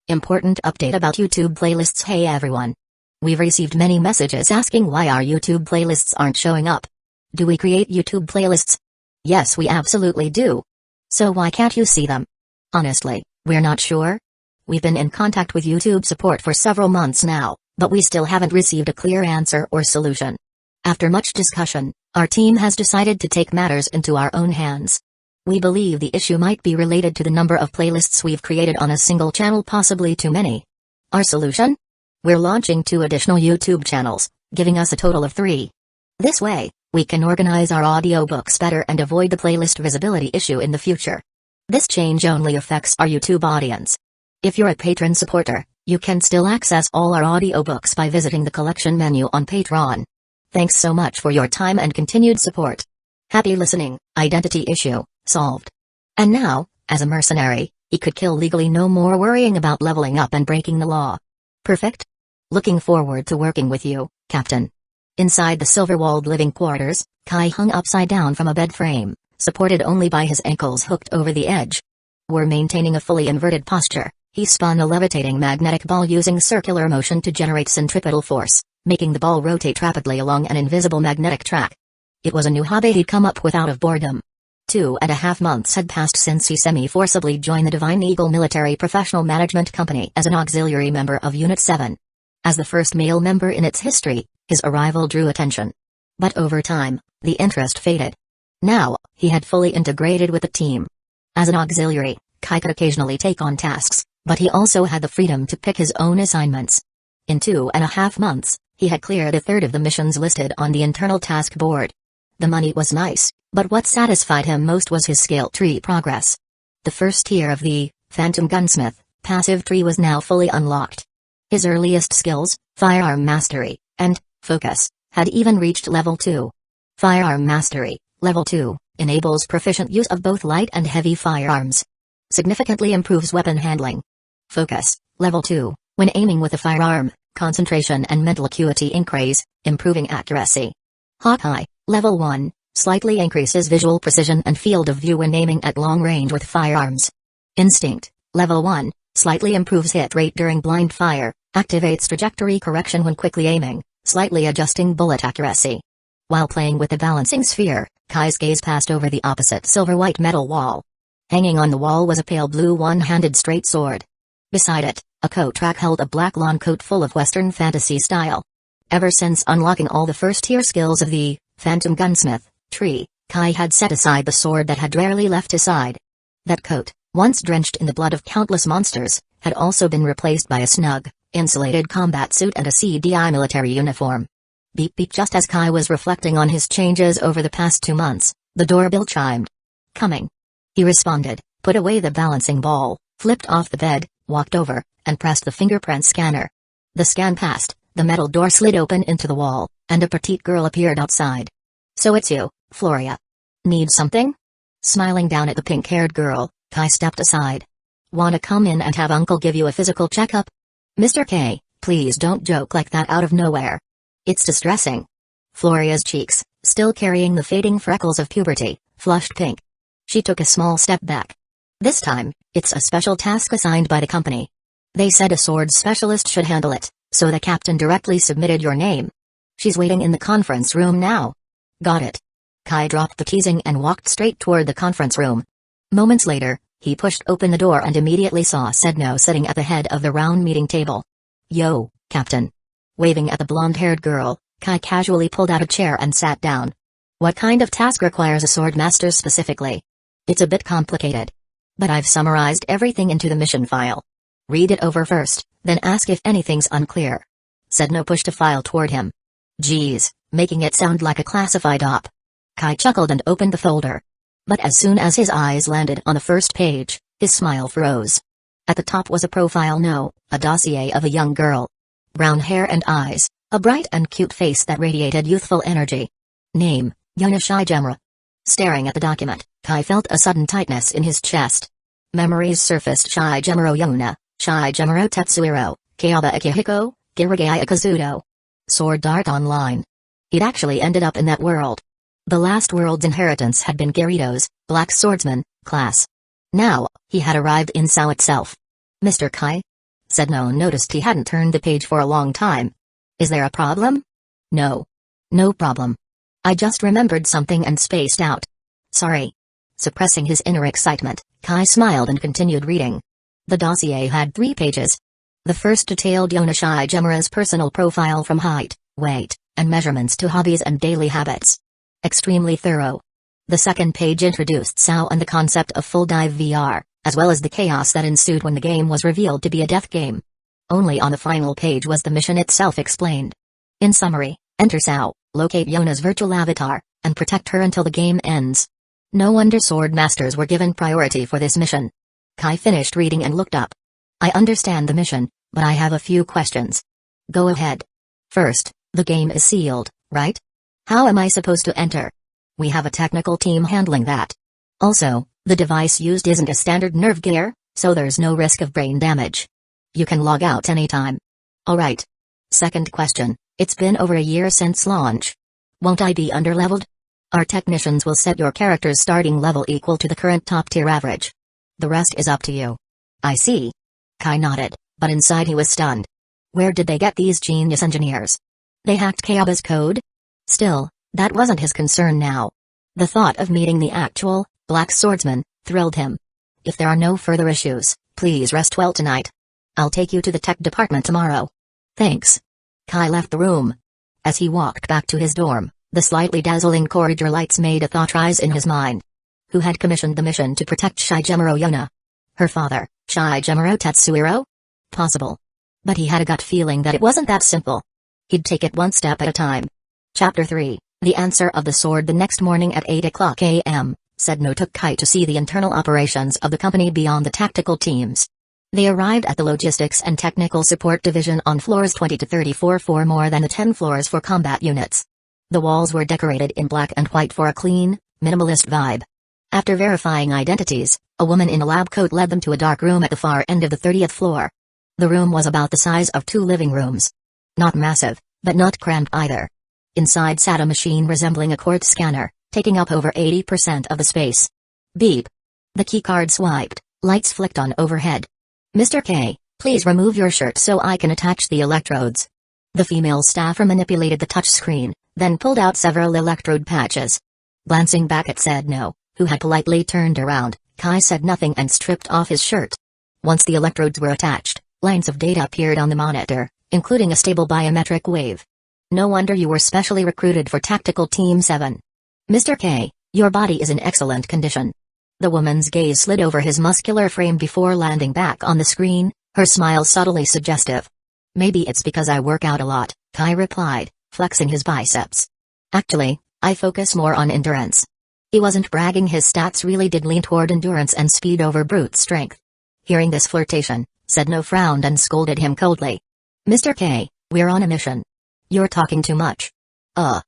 Important update about YouTube playlists. Hey everyone. We've received many messages asking why our YouTube playlists aren't showing up. Do we create YouTube playlists? Yes, we absolutely do. So why can't you see them? Honestly, we're not sure. We've been in contact with YouTube support for several months now, but we still haven't received a clear answer or solution. After much discussion, our team has decided to take matters into our own hands. We believe the issue might be related to the number of playlists we've created on a single channel, possibly too many. Our solution? We're launching 2 additional YouTube channels, giving us a total of 3. This way, we can organize our audiobooks better and avoid the playlist visibility issue in the future. This change only affects our YouTube audience. If you're a patron supporter, you can still access all our audiobooks by visiting the collection menu on Patreon. Thanks so much for your time and continued support. Happy listening. Identity issue solved. And now, as a mercenary, he could kill legally, no more worrying about leveling up and breaking the law. Perfect? Looking forward to working with you, Captain. Inside the silver-walled living quarters, Kai hung upside down from a bed frame, supported only by his ankles hooked over the edge. We're maintaining a fully inverted posture. He spun a levitating magnetic ball using circular motion to generate centripetal force, making the ball rotate rapidly along an invisible magnetic track. It was a new hobby he'd come up with out of boredom. 2.5 months had passed since he semi-forcibly joined the Divine Eagle Military Professional Management Company as an auxiliary member of Unit 7. As the first male member in its history, his arrival drew attention. But over time, the interest faded. Now, he had fully integrated with the team. As an auxiliary, Kai could occasionally take on tasks, but he also had the freedom to pick his own assignments. In 2.5 months, he had cleared a third of the missions listed on the internal task board. The money was nice, but what satisfied him most was his skill tree progress. The first tier of the Phantom Gunsmith passive tree was now fully unlocked. His earliest skills, firearm mastery, and focus, had even reached level 2. Firearm mastery, level 2, enables proficient use of both light and heavy firearms. Significantly improves weapon handling. Focus, level 2, when aiming with a firearm, concentration and mental acuity increase, improving accuracy. Hawkeye, level 1, slightly increases visual precision and field of view when aiming at long range with firearms. Instinct, level 1, slightly improves hit rate during blind fire, activates trajectory correction when quickly aiming, slightly adjusting bullet accuracy. While playing with the balancing sphere, Kai's gaze passed over the opposite silver-white metal wall. Hanging on the wall was a pale blue one-handed straight sword. Beside it, a coat rack held a black lawn coat full of Western fantasy style. Ever since unlocking all the first-tier skills of the Phantom Gunsmith tree, Kai had set aside the sword that had rarely left his side. That coat, once drenched in the blood of countless monsters, had also been replaced by a snug, insulated combat suit and a CDI military uniform. Beep beep. Just as Kai was reflecting on his changes over the past 2 months, the doorbell chimed. Coming. He responded, put away the balancing ball, flipped off the bed, walked over, and pressed the fingerprint scanner. The scan passed, the metal door slid open into the wall, and a petite girl appeared outside. So it's you, Floria. Need something? Smiling down at the pink-haired girl, Kai stepped aside. Wanna come in and have Uncle give you a physical checkup? Mr. K, please don't joke like that out of nowhere. It's distressing. Floria's cheeks, still carrying the fading freckles of puberty, flushed pink. She took a small step back. This time, it's a special task assigned by the company. They said a sword specialist should handle it, so the captain directly submitted your name. She's waiting in the conference room now. Got it. Kai dropped the teasing and walked straight toward the conference room. Moments later, he pushed open the door and immediately saw Sedno sitting at the head of the round meeting table. Yo, Captain. Waving at the blonde-haired girl, Kai casually pulled out a chair and sat down. What kind of task requires a sword master specifically? It's a bit complicated. But I've summarized everything into the mission file. Read it over first, then ask if anything's unclear. Sedno pushed a file toward him. Geez, making it sound like a classified op. Kai chuckled and opened the folder. But as soon as his eyes landed on the first page, his smile froze. At the top was a profile note, a dossier of a young girl. Brown hair and eyes, a bright and cute face that radiated youthful energy. Name, Yona Shijemra. Staring at the document, Kai felt a sudden tightness in his chest. Memories surfaced. Shijemaro Yona, Shijemaro Tetsuhiro, Kayaba Akihiko, Giragai Akazudo. Sword Art Online. He'd actually ended up in that world. The last world's inheritance had been Gyarados, Black Swordsman, class. Now, he had arrived in Sao itself. Mr. Kai? said No. Noticed he hadn't turned the page for a long time. Is there a problem? No. No problem. I just remembered something and spaced out. Sorry. Suppressing his inner excitement, Kai smiled and continued reading. The dossier had 3 pages. The first detailed Yona Shijimura's personal profile from height, weight, and measurements to hobbies and daily habits. Extremely thorough. The second page introduced Sao and the concept of full dive VR, as well as the chaos that ensued when the game was revealed to be a death game. Only on the final page was the mission itself explained. In summary, enter Sao, locate Yona's virtual avatar, and protect her until the game ends. No wonder sword masters were given priority for this mission. Kai finished reading and looked up. I understand the mission, but I have a few questions. Go ahead. First, the game is sealed, right? How am I supposed to enter? We have a technical team handling that. Also, the device used isn't a standard nerve gear, so there's no risk of brain damage. You can log out anytime. Alright. Second question, it's been over a year since launch. Won't I be underleveled? Our technicians will set your character's starting level equal to the current top-tier average. The rest is up to you. I see. Kai nodded, but inside he was stunned. Where did they get these genius engineers? They hacked Kayaba's code? Still, that wasn't his concern now. The thought of meeting the actual, Black Swordsman, thrilled him. If there are no further issues, please rest well tonight. I'll take you to the tech department tomorrow. Thanks. Kai left the room. As he walked back to his dorm, the slightly dazzling corridor lights made a thought rise in his mind. Who had commissioned the mission to protect Shijimura Yona? Her father, Shijimura Tetsuhiro? Possible. But he had a gut feeling that it wasn't that simple. He'd take it one step at a time. Chapter 3, The Answer of the Sword. The next morning at 8 o'clock a.m., Sedno took Kai to see the internal operations of the company beyond the tactical teams. They arrived at the Logistics and Technical Support Division on floors 20 to 34 for more than the 10 floors for combat units. The walls were decorated in black and white for a clean, minimalist vibe. After verifying identities, a woman in a lab coat led them to a dark room at the far end of the 30th floor. The room was about the size of 2 living rooms. Not massive, but not cramped either. Inside sat a machine resembling a quartz scanner, taking up over 80% of the space. Beep. The keycard swiped, lights flicked on overhead. Mr. K, please remove your shirt so I can attach the electrodes. The female staffer manipulated the touchscreen, then pulled out several electrode patches. Glancing back at Sedno, who had politely turned around, Kai said nothing and stripped off his shirt. Once the electrodes were attached, lines of data appeared on the monitor, including a stable biometric wave. No wonder you were specially recruited for Tactical Team 7. Mr. K, your body is in excellent condition. The woman's gaze slid over his muscular frame before landing back on the screen, her smile subtly suggestive. Maybe it's because I work out a lot, Kai replied, flexing his biceps. Actually, I focus more on endurance. He wasn't bragging, his stats really did lean toward endurance and speed over brute strength. Hearing this flirtation, Sedno frowned and scolded him coldly. Mr. K, we're on a mission. You're talking too much. Caught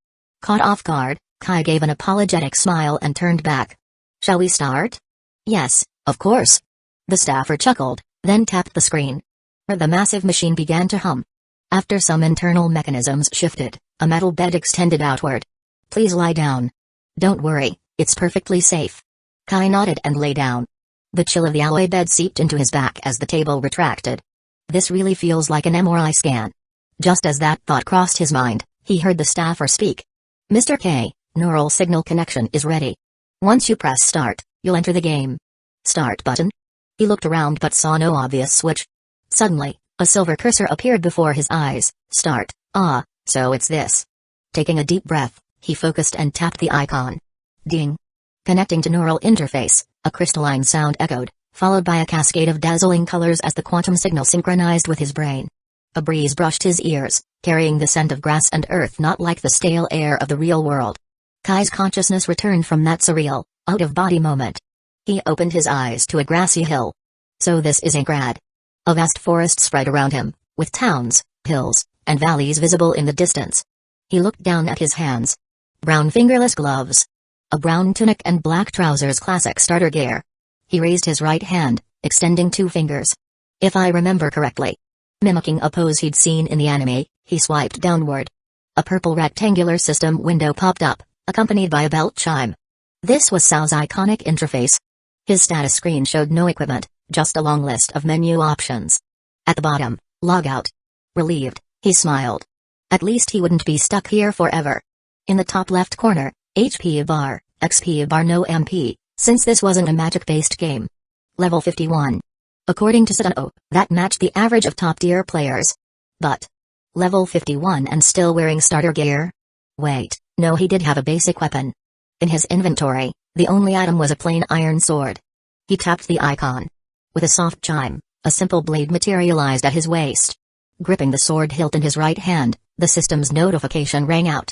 off guard, Kai gave an apologetic smile and turned back. Shall we start? Yes, of course. The staffer chuckled, then tapped the screen. The massive machine began to hum. After some internal mechanisms shifted, a metal bed extended outward. Please lie down. Don't worry, it's perfectly safe. Kai nodded and lay down. The chill of the alloy bed seeped into his back as the table retracted. This really feels like an MRI scan. Just as that thought crossed his mind, he heard the staffer speak. Mr. K, neural signal connection is ready. Once you press start, you'll enter the game. Start button? He looked around but saw no obvious switch. Suddenly, a silver cursor appeared before his eyes. Start. So it's this. Taking a deep breath, he focused and tapped the icon. Ding. Connecting to neural interface, a crystalline sound echoed, followed by a cascade of dazzling colors as the quantum signal synchronized with his brain. A breeze brushed his ears, carrying the scent of grass and earth not like the stale air of the real world. Kai's consciousness returned from that surreal, out-of-body moment. He opened his eyes to a grassy hill. So this is Angrad. A vast forest spread around him, with towns, hills, and valleys visible in the distance. He looked down at his hands. Brown fingerless gloves. A brown tunic and black trousers, classic starter gear. He raised his right hand, extending 2 fingers. If I remember correctly. Mimicking a pose he'd seen in the anime, he swiped downward. A purple rectangular system window popped up, accompanied by a belt chime. This was Sao's iconic interface. His status screen showed no equipment, just a long list of menu options. At the bottom, log out. Relieved, he smiled. At least he wouldn't be stuck here forever. In the top left corner, HP bar, XP bar no MP, since this wasn't a magic-based game. Level 51. According to Sutano, that matched the average of top-tier players. But level 51 and still wearing starter gear? Wait, no, he did have a basic weapon. In his inventory, the only item was a plain iron sword. He tapped the icon. With a soft chime, a simple blade materialized at his waist. Gripping the sword hilt in his right hand, the system's notification rang out.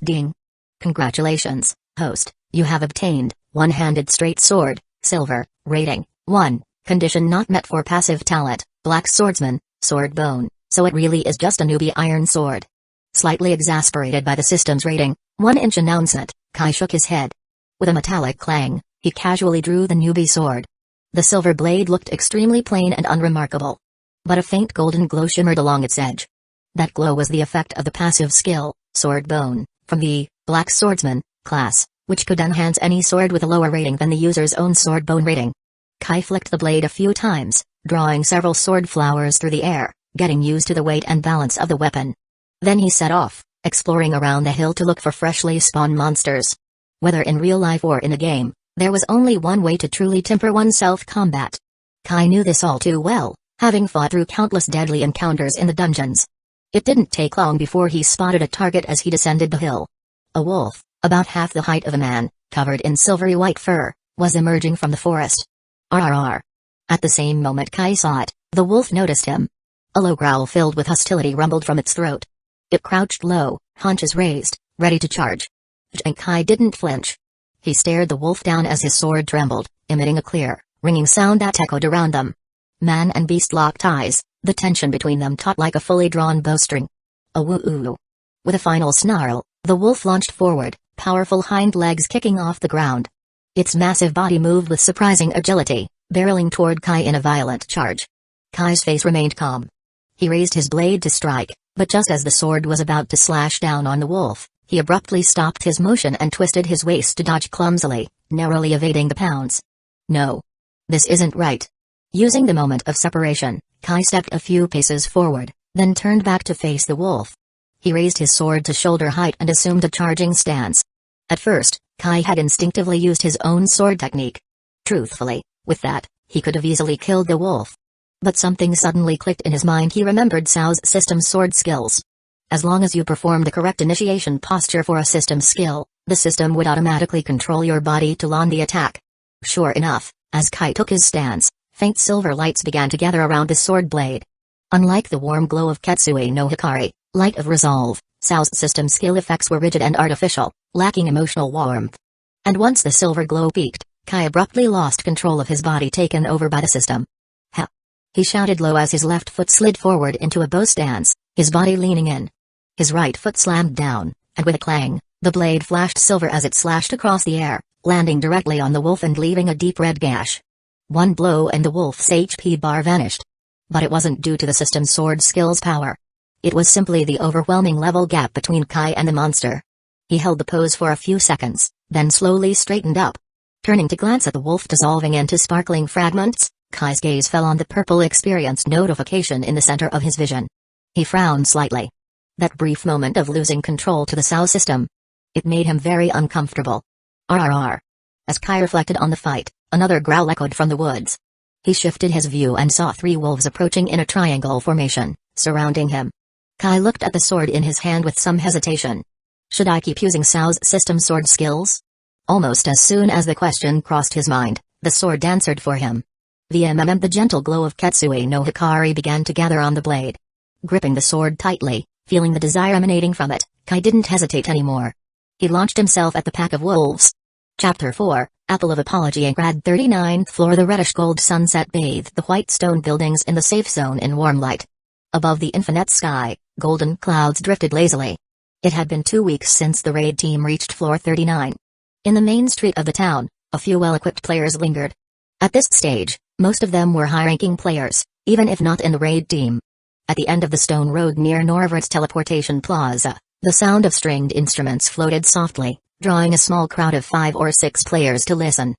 Ding. Congratulations, host, you have obtained one-handed straight sword, silver, rating, 1, condition not met for passive talent, black swordsman, sword bone, so it really is just a newbie iron sword. Slightly exasperated by the system's rating, 1-inch announcement, Kai shook his head. With a metallic clang, he casually drew the newbie sword. The silver blade looked extremely plain and unremarkable. But a faint golden glow shimmered along its edge. That glow was the effect of the passive skill, sword bone, from the black swordsman class, which could enhance any sword with a lower rating than the user's own sword bone rating. Kai flicked the blade a few times, drawing several sword flowers through the air, getting used to the weight and balance of the weapon. Then he set off, exploring around the hill to look for freshly spawned monsters. Whether in real life or in a game, there was only one way to truly temper one's self-combat. Kai knew this all too well, having fought through countless deadly encounters in the dungeons. It didn't take long before he spotted a target as he descended the hill. A wolf, about half the height of a man, covered in silvery white fur, was emerging from the forest. RRR. At the same moment Kai saw it, the wolf noticed him. A low growl filled with hostility rumbled from its throat. It crouched low, haunches raised, ready to charge. And Kai didn't flinch. He stared the wolf down as his sword trembled, emitting a clear, ringing sound that echoed around them. Man and beast locked eyes, the tension between them taut like a fully drawn bowstring. A woo-oo. With a final snarl, the wolf launched forward, powerful hind legs kicking off the ground. Its massive body moved with surprising agility, barreling toward Kai in a violent charge. Kai's face remained calm. He raised his blade to strike, but just as the sword was about to slash down on the wolf, he abruptly stopped his motion and twisted his waist to dodge clumsily, narrowly evading the pounce. No. This isn't right. Using the moment of separation, Kai stepped a few paces forward, then turned back to face the wolf. He raised his sword to shoulder height and assumed a charging stance. At first, Kai had instinctively used his own sword technique. Truthfully, with that, he could have easily killed the wolf. But something suddenly clicked in his mind. He remembered Cao's system sword skills. As long as you perform the correct initiation posture for a system skill, the system would automatically control your body to launch the attack. Sure enough, as Kai took his stance, faint silver lights began to gather around the sword blade. Unlike the warm glow of Ketsui no Hikari, light of resolve, Cao's system skill effects were rigid and artificial, lacking emotional warmth. And once the silver glow peaked, Kai abruptly lost control of his body, taken over by the system. Ha! He shouted low as his left foot slid forward into a bow stance, his body leaning in. His right foot slammed down, and with a clang, the blade flashed silver as it slashed across the air, landing directly on the wolf and leaving a deep red gash. One blow and the wolf's HP bar vanished. But it wasn't due to the system's sword skill's power. It was simply the overwhelming level gap between Kai and the monster. He held the pose for a few seconds, then slowly straightened up. Turning to glance at the wolf dissolving into sparkling fragments, Kai's gaze fell on the purple experience notification in the center of his vision. He frowned slightly. That brief moment of losing control to the Cao system. It made him very uncomfortable. RRR. As Kai reflected on the fight, another growl echoed from the woods. He shifted his view and saw 3 wolves approaching in a triangle formation, surrounding him. Kai looked at the sword in his hand with some hesitation. Should I keep using Cao's system sword skills? Almost as soon as the question crossed his mind, the sword answered for him. The gentle glow of Ketsui no Hikari began to gather on the blade. Gripping the sword tightly, feeling the desire emanating from it, Kai didn't hesitate anymore. He launched himself at the pack of wolves. Chapter 4, Apple of Apology. Grad 39th floor. The reddish-gold sunset bathed the white stone buildings in the safe zone in warm light. Above the infinite sky, golden clouds drifted lazily. It had been 2 weeks since the raid team reached floor 39. In the main street of the town, a few well-equipped players lingered. At this stage, most of them were high-ranking players, even if not in the raid team. At the end of the stone road near Norvrit's teleportation plaza, the sound of stringed instruments floated softly, drawing a small crowd of 5 or 6 players to listen.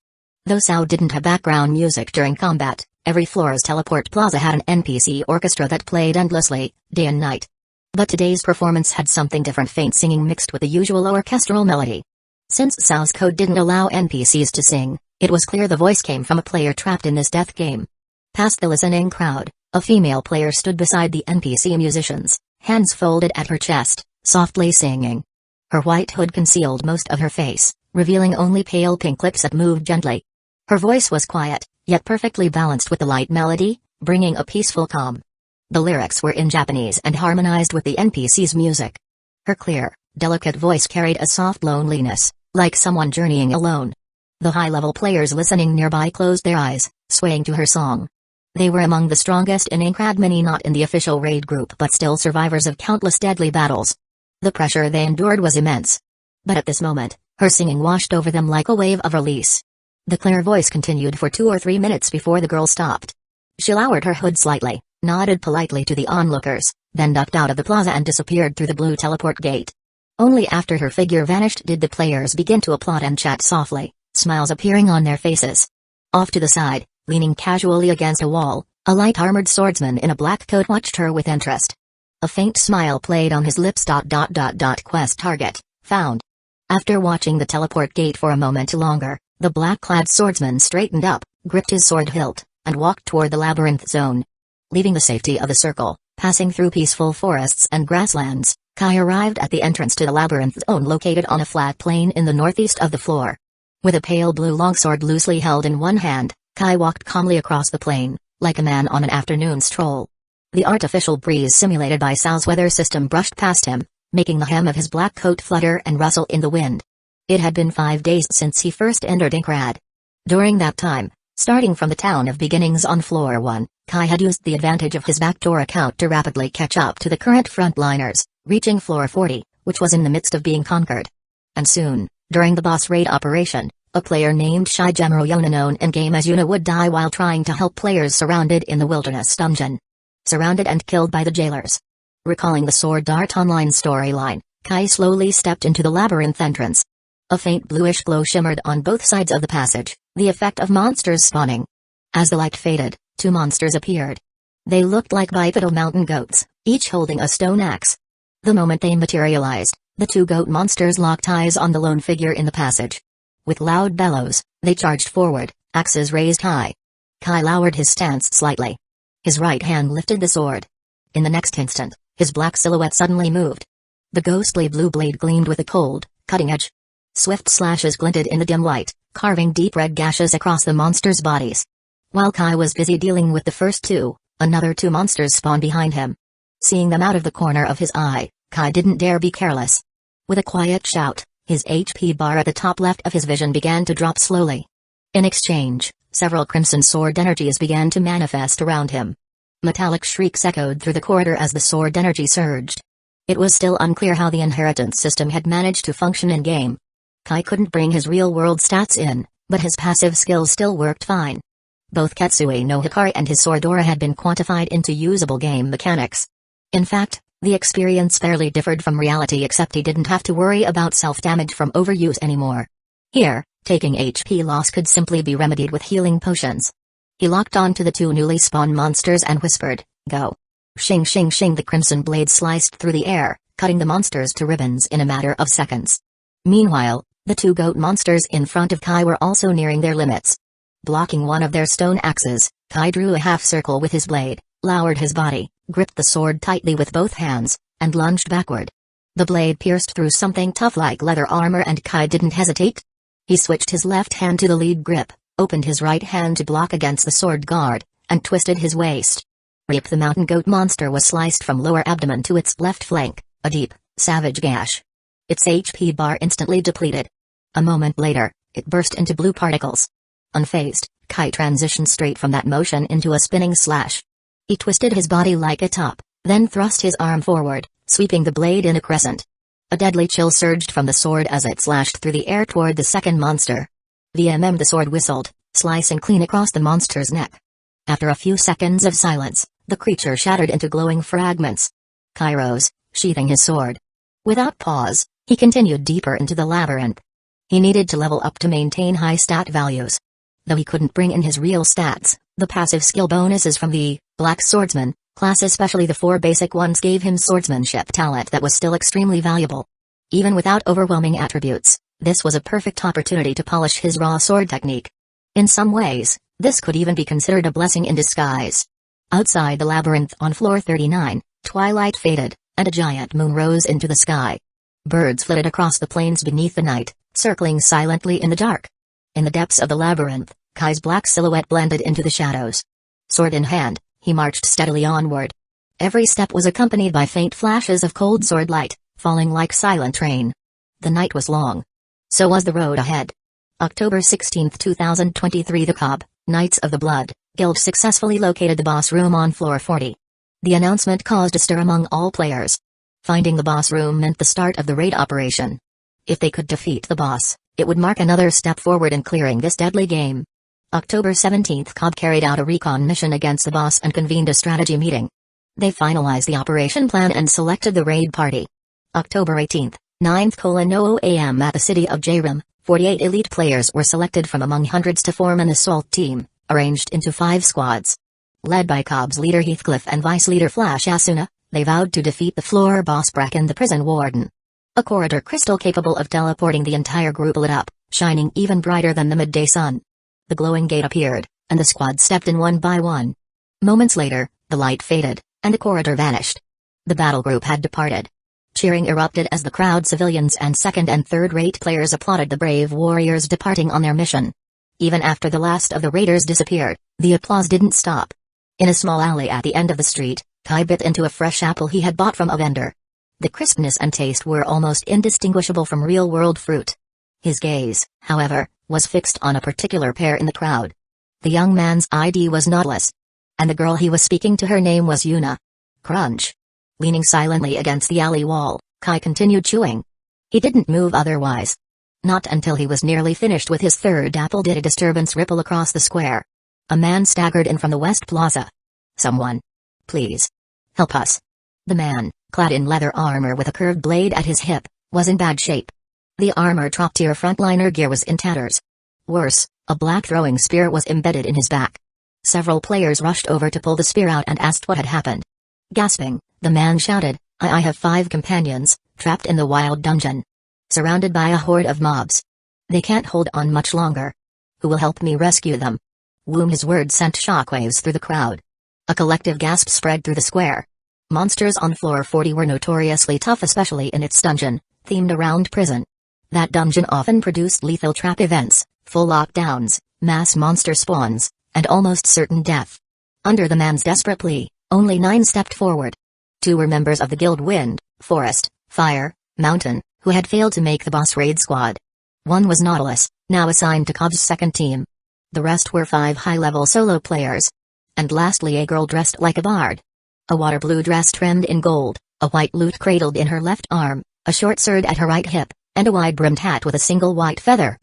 Though Cao didn't have background music during combat, Every floor's teleport plaza had an NPC orchestra that played endlessly, day and night. But today's performance had something different, faint singing mixed with the usual orchestral melody. Since Sal's code didn't allow NPCs to sing, it was clear the voice came from a player trapped in this death game. Past the listening crowd, a female player stood beside the NPC musicians, hands folded at her chest, softly singing. Her white hood concealed most of her face, revealing only pale pink lips that moved gently. Her voice was quiet, yet perfectly balanced with the light melody, bringing a peaceful calm. The lyrics were in Japanese and harmonized with the NPC's music. Her clear, delicate voice carried a soft loneliness, like someone journeying alone. The high-level players listening nearby closed their eyes, swaying to her song. They were among the strongest in Inkrad, many not in the official raid group but still survivors of countless deadly battles. The pressure they endured was immense. But at this moment, her singing washed over them like a wave of release. The clear voice continued for 2 or 3 minutes before the girl stopped. She lowered her hood slightly, nodded politely to the onlookers, then ducked out of the plaza and disappeared through the blue teleport gate. Only after her figure vanished did the players begin to applaud and chat softly, smiles appearing on their faces. Off to the side, leaning casually against a wall, a light-armored swordsman in a black coat watched her with interest. A faint smile played on his lips. Quest target found. After watching the teleport gate for a moment longer, the black-clad swordsman straightened up, gripped his sword hilt, and walked toward the labyrinth zone. Leaving the safety of the circle, passing through peaceful forests and grasslands, Kai arrived at the entrance to the labyrinth zone located on a flat plain in the northeast of the floor. With a pale blue longsword loosely held in one hand, Kai walked calmly across the plain, like a man on an afternoon stroll. The artificial breeze simulated by Sal's weather system brushed past him, making the hem of his black coat flutter and rustle in the wind. It had been 5 days since he first entered Inkrad. During that time, starting from the town of beginnings on floor 1, Kai had used the advantage of his backdoor account to rapidly catch up to the current frontliners, reaching floor 40, which was in the midst of being conquered. And soon, during the boss raid operation, a player named Shigemaro Yona, known in-game as Yuna, would die while trying to help players surrounded in the wilderness dungeon. Surrounded and killed by the jailers. Recalling the Sword Art Online storyline, Kai slowly stepped into the labyrinth entrance. A faint bluish glow shimmered on both sides of the passage, the effect of monsters spawning. As the light faded, 2 monsters appeared. They looked like bipedal mountain goats, each holding a stone axe. The moment they materialized, the 2 goat monsters locked eyes on the lone figure in the passage. With loud bellows, they charged forward, axes raised high. Kai lowered his stance slightly. His right hand lifted the sword. In the next instant, his black silhouette suddenly moved. The ghostly blue blade gleamed with a cold, cutting edge. Swift slashes glinted in the dim light, carving deep red gashes across the monsters' bodies. While Kai was busy dealing with the first 2, another 2 monsters spawned behind him. Seeing them out of the corner of his eye, Kai didn't dare be careless. With a quiet shout, his HP bar at the top left of his vision began to drop slowly. In exchange, several crimson sword energies began to manifest around him. Metallic shrieks echoed through the corridor as the sword energy surged. It was still unclear how the inheritance system had managed to function in-game. Kai couldn't bring his real-world stats in, but his passive skills still worked fine. Both Ketsui no Hikari and his sword aura had been quantified into usable game mechanics. In fact, the experience barely differed from reality, except he didn't have to worry about self-damage from overuse anymore. Here, taking HP loss could simply be remedied with healing potions. He locked on to the 2 newly spawned monsters and whispered, "Go." Shing shing shing, the crimson blade sliced through the air, cutting the monsters to ribbons in a matter of seconds. Meanwhile, the 2 goat monsters in front of Kai were also nearing their limits. Blocking one of their stone axes, Kai drew a half circle with his blade, lowered his body, gripped the sword tightly with both hands, and lunged backward. The blade pierced through something tough like leather armor and Kai didn't hesitate. He switched his left hand to the lead grip, opened his right hand to block against the sword guard, and twisted his waist. Rip! The mountain goat monster was sliced from lower abdomen to its left flank, a deep, savage gash. Its HP bar instantly depleted. A moment later, it burst into blue particles. Unfazed, Kai transitioned straight from that motion into a spinning slash. He twisted his body like a top, then thrust his arm forward, sweeping the blade in a crescent. A deadly chill surged from the sword as it slashed through the air toward the second monster. VMM! The sword whistled, slicing clean across the monster's neck. After a few seconds of silence, the creature shattered into glowing fragments. Kai rose, sheathing his sword. Without pause, he continued deeper into the labyrinth. He needed to level up to maintain high stat values. Though he couldn't bring in his real stats, The passive skill bonuses from the Black Swordsman class, especially the 4 basic ones, gave him swordsmanship talent that was still extremely valuable. Even without overwhelming attributes, this was a perfect opportunity to polish his raw sword technique. In some ways, this could even be considered a blessing in disguise. Outside the labyrinth on floor 39, twilight faded, and a giant moon rose into the sky. Birds flitted across the plains beneath the night, circling silently in the dark. In the depths of the labyrinth, Kai's black silhouette blended into the shadows. Sword in hand, he marched steadily onward. Every step was accompanied by faint flashes of cold sword light, falling like silent rain. The night was long. So was the road ahead. October 16, 2023. The Cobb, Knights of the Blood Guild successfully located the boss room on floor 40. The announcement caused a stir among all players. Finding the boss room meant the start of the raid operation. If they could defeat the boss, it would mark another step forward in clearing this deadly game. October 17, Cobb carried out a recon mission against the boss and convened a strategy meeting. They finalized the operation plan and selected the raid party. October 18, 9:00 a.m. at the city of Jairim, 48 elite players were selected from among hundreds to form an assault team, arranged into 5 squads. Led by Cobb's leader Heathcliff and vice leader Flash Asuna, they vowed to defeat the floor boss Bracken the prison warden. A corridor crystal capable of teleporting the entire group lit up, shining even brighter than the midday sun. The glowing gate appeared, and the squad stepped in one by one. Moments later, the light faded, and the corridor vanished. The battle group had departed. Cheering erupted as the crowd, civilians and second and third-rate players applauded the brave warriors departing on their mission. Even after the last of the raiders disappeared, the applause didn't stop. In a small alley at the end of the street, Kai bit into a fresh apple he had bought from a vendor. The crispness and taste were almost indistinguishable from real-world fruit. His gaze, however, was fixed on a particular pair in the crowd. The young man's ID was Nautilus. And the girl he was speaking to, her name was Yuna. Crunch. Leaning silently against the alley wall, Kai continued chewing. He didn't move otherwise. Not until he was nearly finished with his third apple did a disturbance ripple across the square. A man staggered in from the West Plaza. Someone. Please. Help us. The man, clad in leather armor with a curved blade at his hip, was in bad shape. The armor top-tier frontliner gear was in tatters. Worse, a black throwing spear was embedded in his back. Several players rushed over to pull the spear out and asked what had happened. Gasping, the man shouted, I have 5 companions, trapped in the wild dungeon. Surrounded by a horde of mobs. They can't hold on much longer. Who will help me rescue them? His words sent shockwaves through the crowd. A collective gasp spread through the square. Monsters on floor 40 were notoriously tough, especially in its dungeon, themed around prison. That dungeon often produced lethal trap events, full lockdowns, mass monster spawns, and almost certain death. Under the man's desperate plea, only 9 stepped forward. 2 were members of the guild Wind, Forest, Fire, Mountain, who had failed to make the boss raid squad. 1 was Nautilus, now assigned to Cobb's second team. The rest were 5 high-level solo players. And lastly, a girl dressed like a bard. A water blue dress trimmed in gold, a white lute cradled in her left arm, a short sword at her right hip, and a wide-brimmed hat with a single white feather.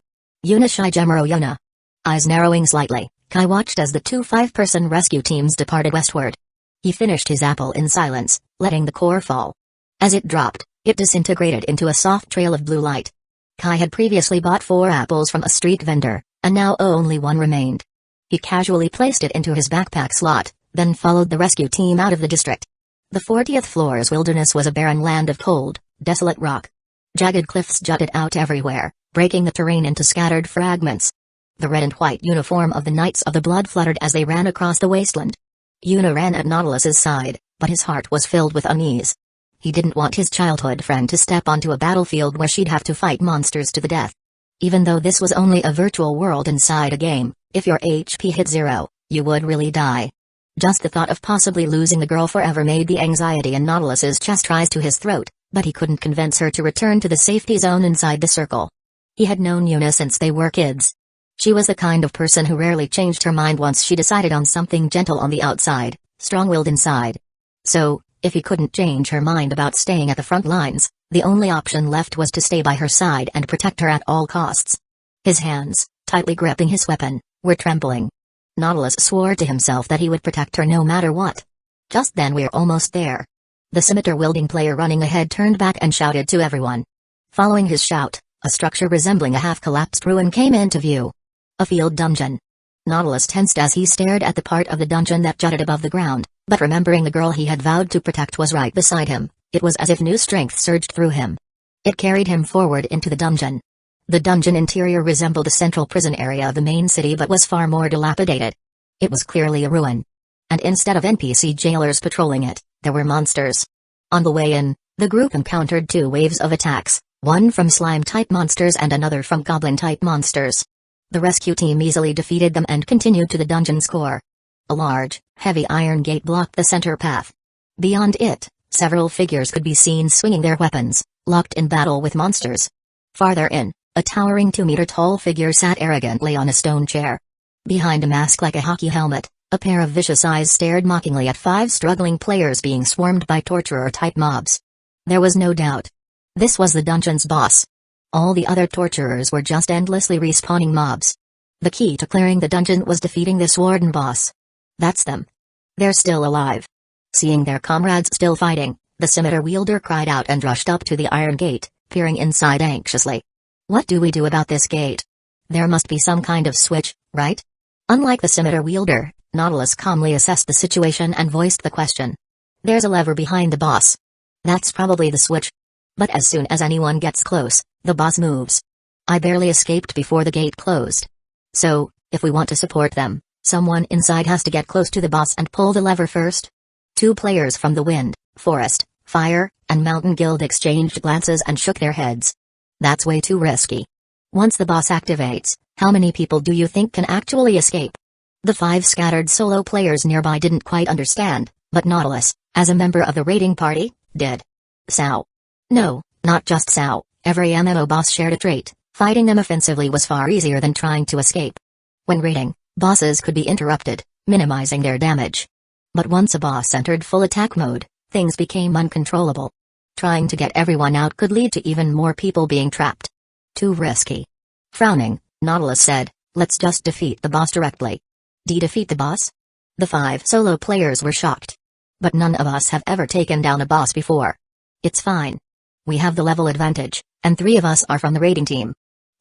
Yuna Shigemuro Yuna. Eyes narrowing slightly, Kai watched as the 2 5-person rescue teams departed westward. He finished his apple in silence, letting the core fall. As it dropped, it disintegrated into a soft trail of blue light. Kai had previously bought 4 apples from a street vendor, and now only 1 remained. He casually placed it into his backpack slot, then followed the rescue team out of the district. The 40th floor's wilderness was a barren land of cold, desolate rock. Jagged cliffs jutted out everywhere, breaking the terrain into scattered fragments. The red and white uniform of the Knights of the Blood fluttered as they ran across the wasteland. Yuna ran at Nautilus's side, but his heart was filled with unease. He didn't want his childhood friend to step onto a battlefield where she'd have to fight monsters to the death. Even though this was only a virtual world inside a game, if your HP hit 0, you would really die. Just the thought of possibly losing the girl forever made the anxiety in Nautilus's chest rise to his throat, but he couldn't convince her to return to the safety zone inside the circle. He had known Yuna since they were kids. She was the kind of person who rarely changed her mind once she decided on something gentle on the outside, strong-willed inside. So, if he couldn't change her mind about staying at the front lines, the only option left was to stay by her side and protect her at all costs. His hands, tightly gripping his weapon, were trembling. Nautilus swore to himself that he would protect her no matter what. Just then, we're almost there. The scimitar-wielding player running ahead turned back and shouted to everyone. Following his shout, a structure resembling a half-collapsed ruin came into view. A field dungeon. Nautilus tensed as he stared at the part of the dungeon that jutted above the ground, but remembering the girl he had vowed to protect was right beside him, it was as if new strength surged through him. It carried him forward into the dungeon. The dungeon interior resembled a central prison area of the main city but was far more dilapidated. It was clearly a ruin. And instead of NPC jailers patrolling it, there were monsters. On the way in, the group encountered two waves of attacks, one from slime-type monsters and another from goblin-type monsters. The rescue team easily defeated them and continued to the dungeon's core. A large, heavy iron gate blocked the center path. Beyond it, several figures could be seen swinging their weapons, locked in battle with monsters. Farther in, a towering 2-meter-tall figure sat arrogantly on a stone chair. Behind a mask like a hockey helmet, a pair of vicious eyes stared mockingly at 5 struggling players being swarmed by torturer-type mobs. There was no doubt. This was the dungeon's boss. All the other torturers were just endlessly respawning mobs. The key to clearing the dungeon was defeating this warden boss. That's them. They're still alive. Seeing their comrades still fighting, the scimitar wielder cried out and rushed up to the iron gate, peering inside anxiously. What do we do about this gate? There must be some kind of switch, right? Unlike the scimitar wielder, Nautilus calmly assessed the situation and voiced the question. There's a lever behind the boss. That's probably the switch. But as soon as anyone gets close, the boss moves. I barely escaped before the gate closed. So, if we want to support them, someone inside has to get close to the boss and pull the lever first. 2 players from the Wind, Forest, Fire, and Mountain Guild exchanged glances and shook their heads. That's way too risky. Once the boss activates, how many people do you think can actually escape? The 5 scattered solo players nearby didn't quite understand, but Nautilus, as a member of the raiding party, did. Sao. No, not just Sao, every MMO boss shared a trait: fighting them offensively was far easier than trying to escape. When raiding, bosses could be interrupted, minimizing their damage. But once a boss entered full attack mode, things became uncontrollable. Trying to get everyone out could lead to even more people being trapped. Too risky. Frowning, Nautilus said, let's just defeat the boss directly. Defeat the boss? The 5 solo players were shocked. But none of us have ever taken down a boss before. It's fine. We have the level advantage, and 3 of us are from the raiding team.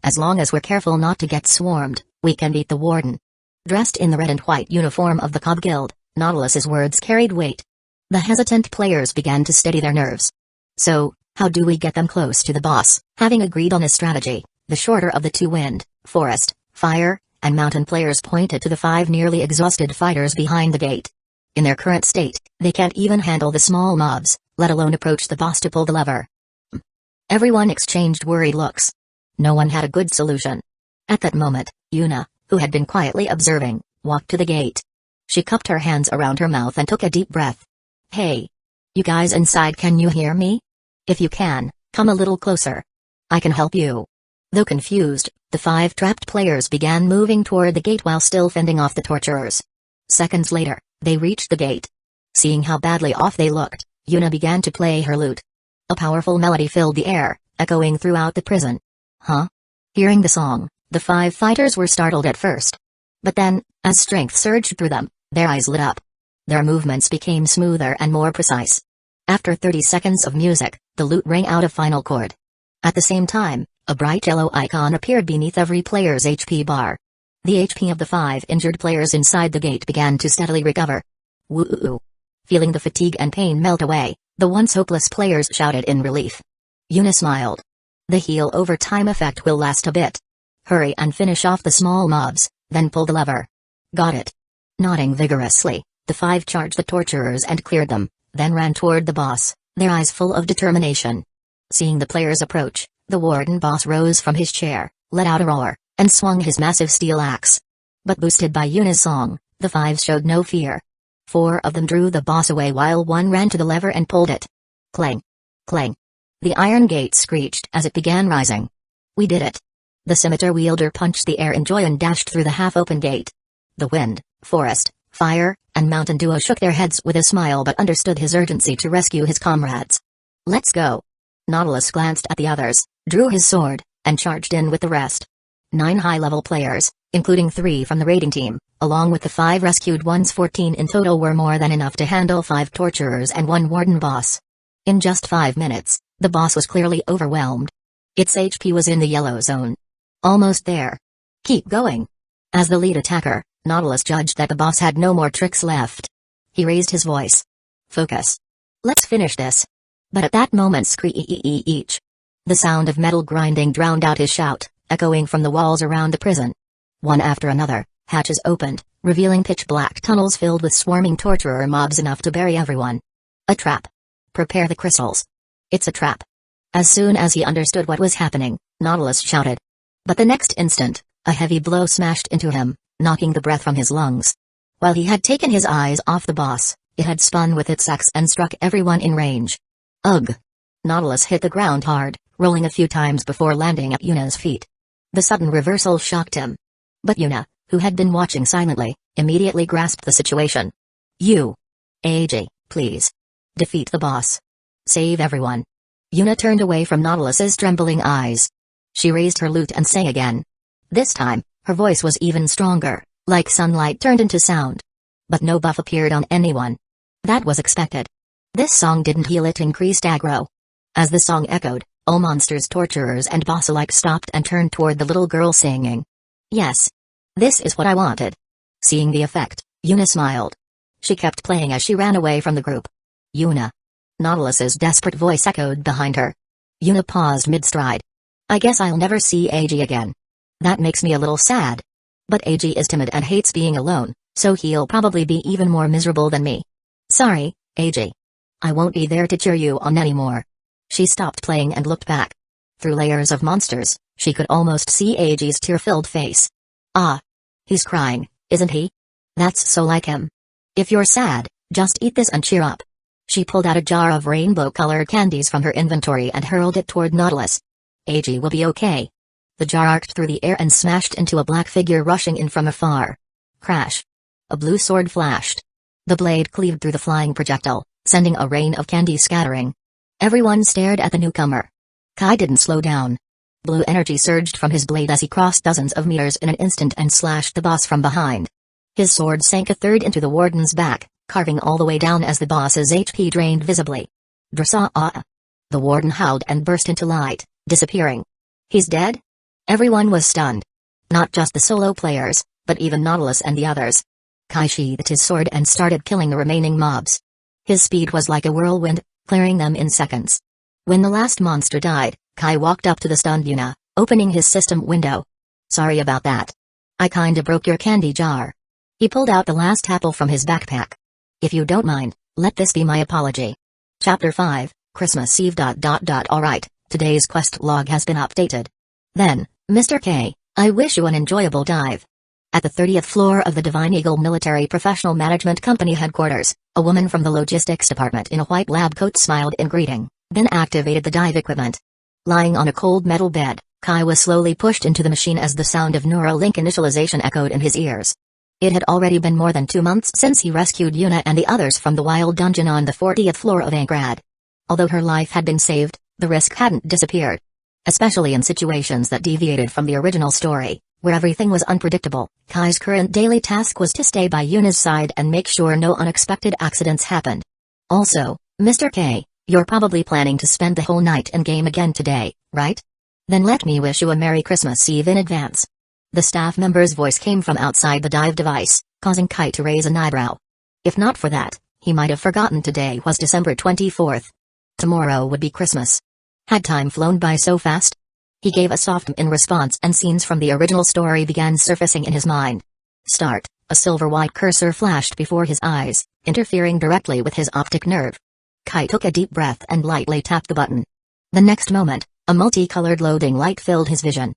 As long as we're careful not to get swarmed, we can beat the warden. Dressed in the red and white uniform of the Cobb Guild, Nautilus's words carried weight. The hesitant players began to steady their nerves. So, how do we get them close to the boss? Having agreed on a strategy, the shorter of the 2 Wind, Forest, Fire, and Mountain players pointed to the 5 nearly exhausted fighters behind the gate. In their current state, they can't even handle the small mobs, let alone approach the boss to pull the lever. Everyone exchanged worried looks. No one had a good solution. At that moment, Yuna, who had been quietly observing, walked to the gate. She cupped her hands around her mouth and took a deep breath. Hey. You guys inside, can you hear me? If you can, come a little closer. I can help you. Though confused, the 5 trapped players began moving toward the gate while still fending off the torturers. Seconds later, they reached the gate. Seeing how badly off they looked, Yuna began to play her lute. A powerful melody filled the air, echoing throughout the prison. Huh? Hearing the song, the 5 fighters were startled at first. But then, as strength surged through them, their eyes lit up. Their movements became smoother and more precise. After 30 seconds of music, the lute rang out a final chord. At the same time, a bright yellow icon appeared beneath every player's HP bar. The HP of the 5 injured players inside the gate began to steadily recover. Woo! Feeling the fatigue and pain melt away, the once hopeless players shouted in relief. Yuna smiled. The heal over time effect will last a bit. Hurry and finish off the small mobs, then pull the lever. Got it. Nodding vigorously, the 5 charged the torturers and cleared them, then ran toward the boss, their eyes full of determination. Seeing the players approach, the warden boss rose from his chair, let out a roar, and swung his massive steel axe. But boosted by Yuna's song, the 5 showed no fear. 4 of them drew the boss away while 1 ran to the lever and pulled it. Clang! Clang! The iron gate screeched as it began rising. We did it. The scimitar wielder punched the air in joy and dashed through the half-open gate. The Wind, Forest, Fire, and Mountain duo shook their heads with a smile but understood his urgency to rescue his comrades. Let's go. Nautilus glanced at the others, drew his sword, and charged in with the rest. 9 high-level players, including 3 from the raiding team, along with the 5 rescued ones. 14 in total were more than enough to handle 5 torturers and 1 warden boss. In just 5 minutes, the boss was clearly overwhelmed. Its HP was in the yellow zone. Almost there. Keep going. As the lead attacker, Nautilus judged that the boss had no more tricks left. He raised his voice. Focus. Let's finish this. But at that moment screech. The sound of metal grinding drowned out his shout, echoing from the walls around the prison. One after another, hatches opened, revealing pitch-black tunnels filled with swarming torturer mobs enough to bury everyone. A trap. Prepare the crystals. It's a trap. As soon as he understood what was happening, Nautilus shouted. But the next instant, a heavy blow smashed into him, knocking the breath from his lungs. While he had taken his eyes off the boss, it had spun with its axe and struck everyone in range. Ugh! Nautilus hit the ground hard, rolling a few times before landing at Yuna's feet. The sudden reversal shocked him. But Yuna, who had been watching silently, immediately grasped the situation. You! AJ, please. Defeat the boss. Save everyone. Yuna turned away from Nautilus's trembling eyes. She raised her lute and sang again. This time, her voice was even stronger, like sunlight turned into sound. But no buff appeared on anyone. That was expected. This song didn't heal, it increased aggro. As the song echoed, all monsters, torturers and boss alike stopped and turned toward the little girl singing. Yes. This is what I wanted. Seeing the effect, Yuna smiled. She kept playing as she ran away from the group. Yuna. Nautilus's desperate voice echoed behind her. Yuna paused mid-stride. I guess I'll never see AG again. That makes me a little sad. But AG is timid and hates being alone, so he'll probably be even more miserable than me. Sorry, AG. I won't be there to cheer you on anymore. She stopped playing and looked back. Through layers of monsters, she could almost see AG's tear-filled face. Ah. He's crying, isn't he? That's so like him. If you're sad, just eat this and cheer up. She pulled out a jar of rainbow-colored candies from her inventory and hurled it toward Nautilus. AG will be okay. The jar arced through the air and smashed into a black figure rushing in from afar. Crash. A blue sword flashed. The blade cleaved through the flying projectile, sending a rain of candy scattering. Everyone stared at the newcomer. Kai didn't slow down. Blue energy surged from his blade as he crossed dozens of meters in an instant and slashed the boss from behind. His sword sank a third into the warden's back, carving all the way down as the boss's HP drained visibly. Drasa. The warden howled and burst into light, disappearing. He's dead? Everyone was stunned. Not just the solo players, but even Nautilus and the others. Kai sheathed his sword and started killing the remaining mobs. His speed was like a whirlwind, clearing them in seconds. When the last monster died, Kai walked up to the stunned Yuna, opening his system window. Sorry about that. I kinda broke your candy jar. He pulled out the last apple from his backpack. If you don't mind, let this be my apology. Chapter 5, Christmas Eve. Alright, today's quest log has been updated. Then, Mr. K, I wish you an enjoyable dive. At the 30th floor of the Divine Eagle Military Professional Management Company headquarters, a woman from the logistics department in a white lab coat smiled in greeting, then activated the dive equipment. Lying on a cold metal bed, Kai was slowly pushed into the machine as the sound of Neuralink initialization echoed in his ears. It had already been more than 2 months since he rescued Yuna and the others from the wild dungeon on the 40th floor of Angrad. Although her life had been saved, the risk hadn't disappeared. Especially in situations that deviated from the original story, where everything was unpredictable, Kai's current daily task was to stay by Yuna's side and make sure no unexpected accidents happened. Also, Mr. K, you're probably planning to spend the whole night in game again today, right? Then let me wish you a Merry Christmas Eve in advance. The staff member's voice came from outside the dive device, causing Kai to raise an eyebrow. If not for that, he might have forgotten today was December 24th. Tomorrow would be Christmas. Had time flown by so fast? He gave a soft in response and scenes from the original story began surfacing in his mind. Start. A silver-white cursor flashed before his eyes, interfering directly with his optic nerve. Kai took a deep breath and lightly tapped the button. The next moment, a multicolored loading light filled his vision.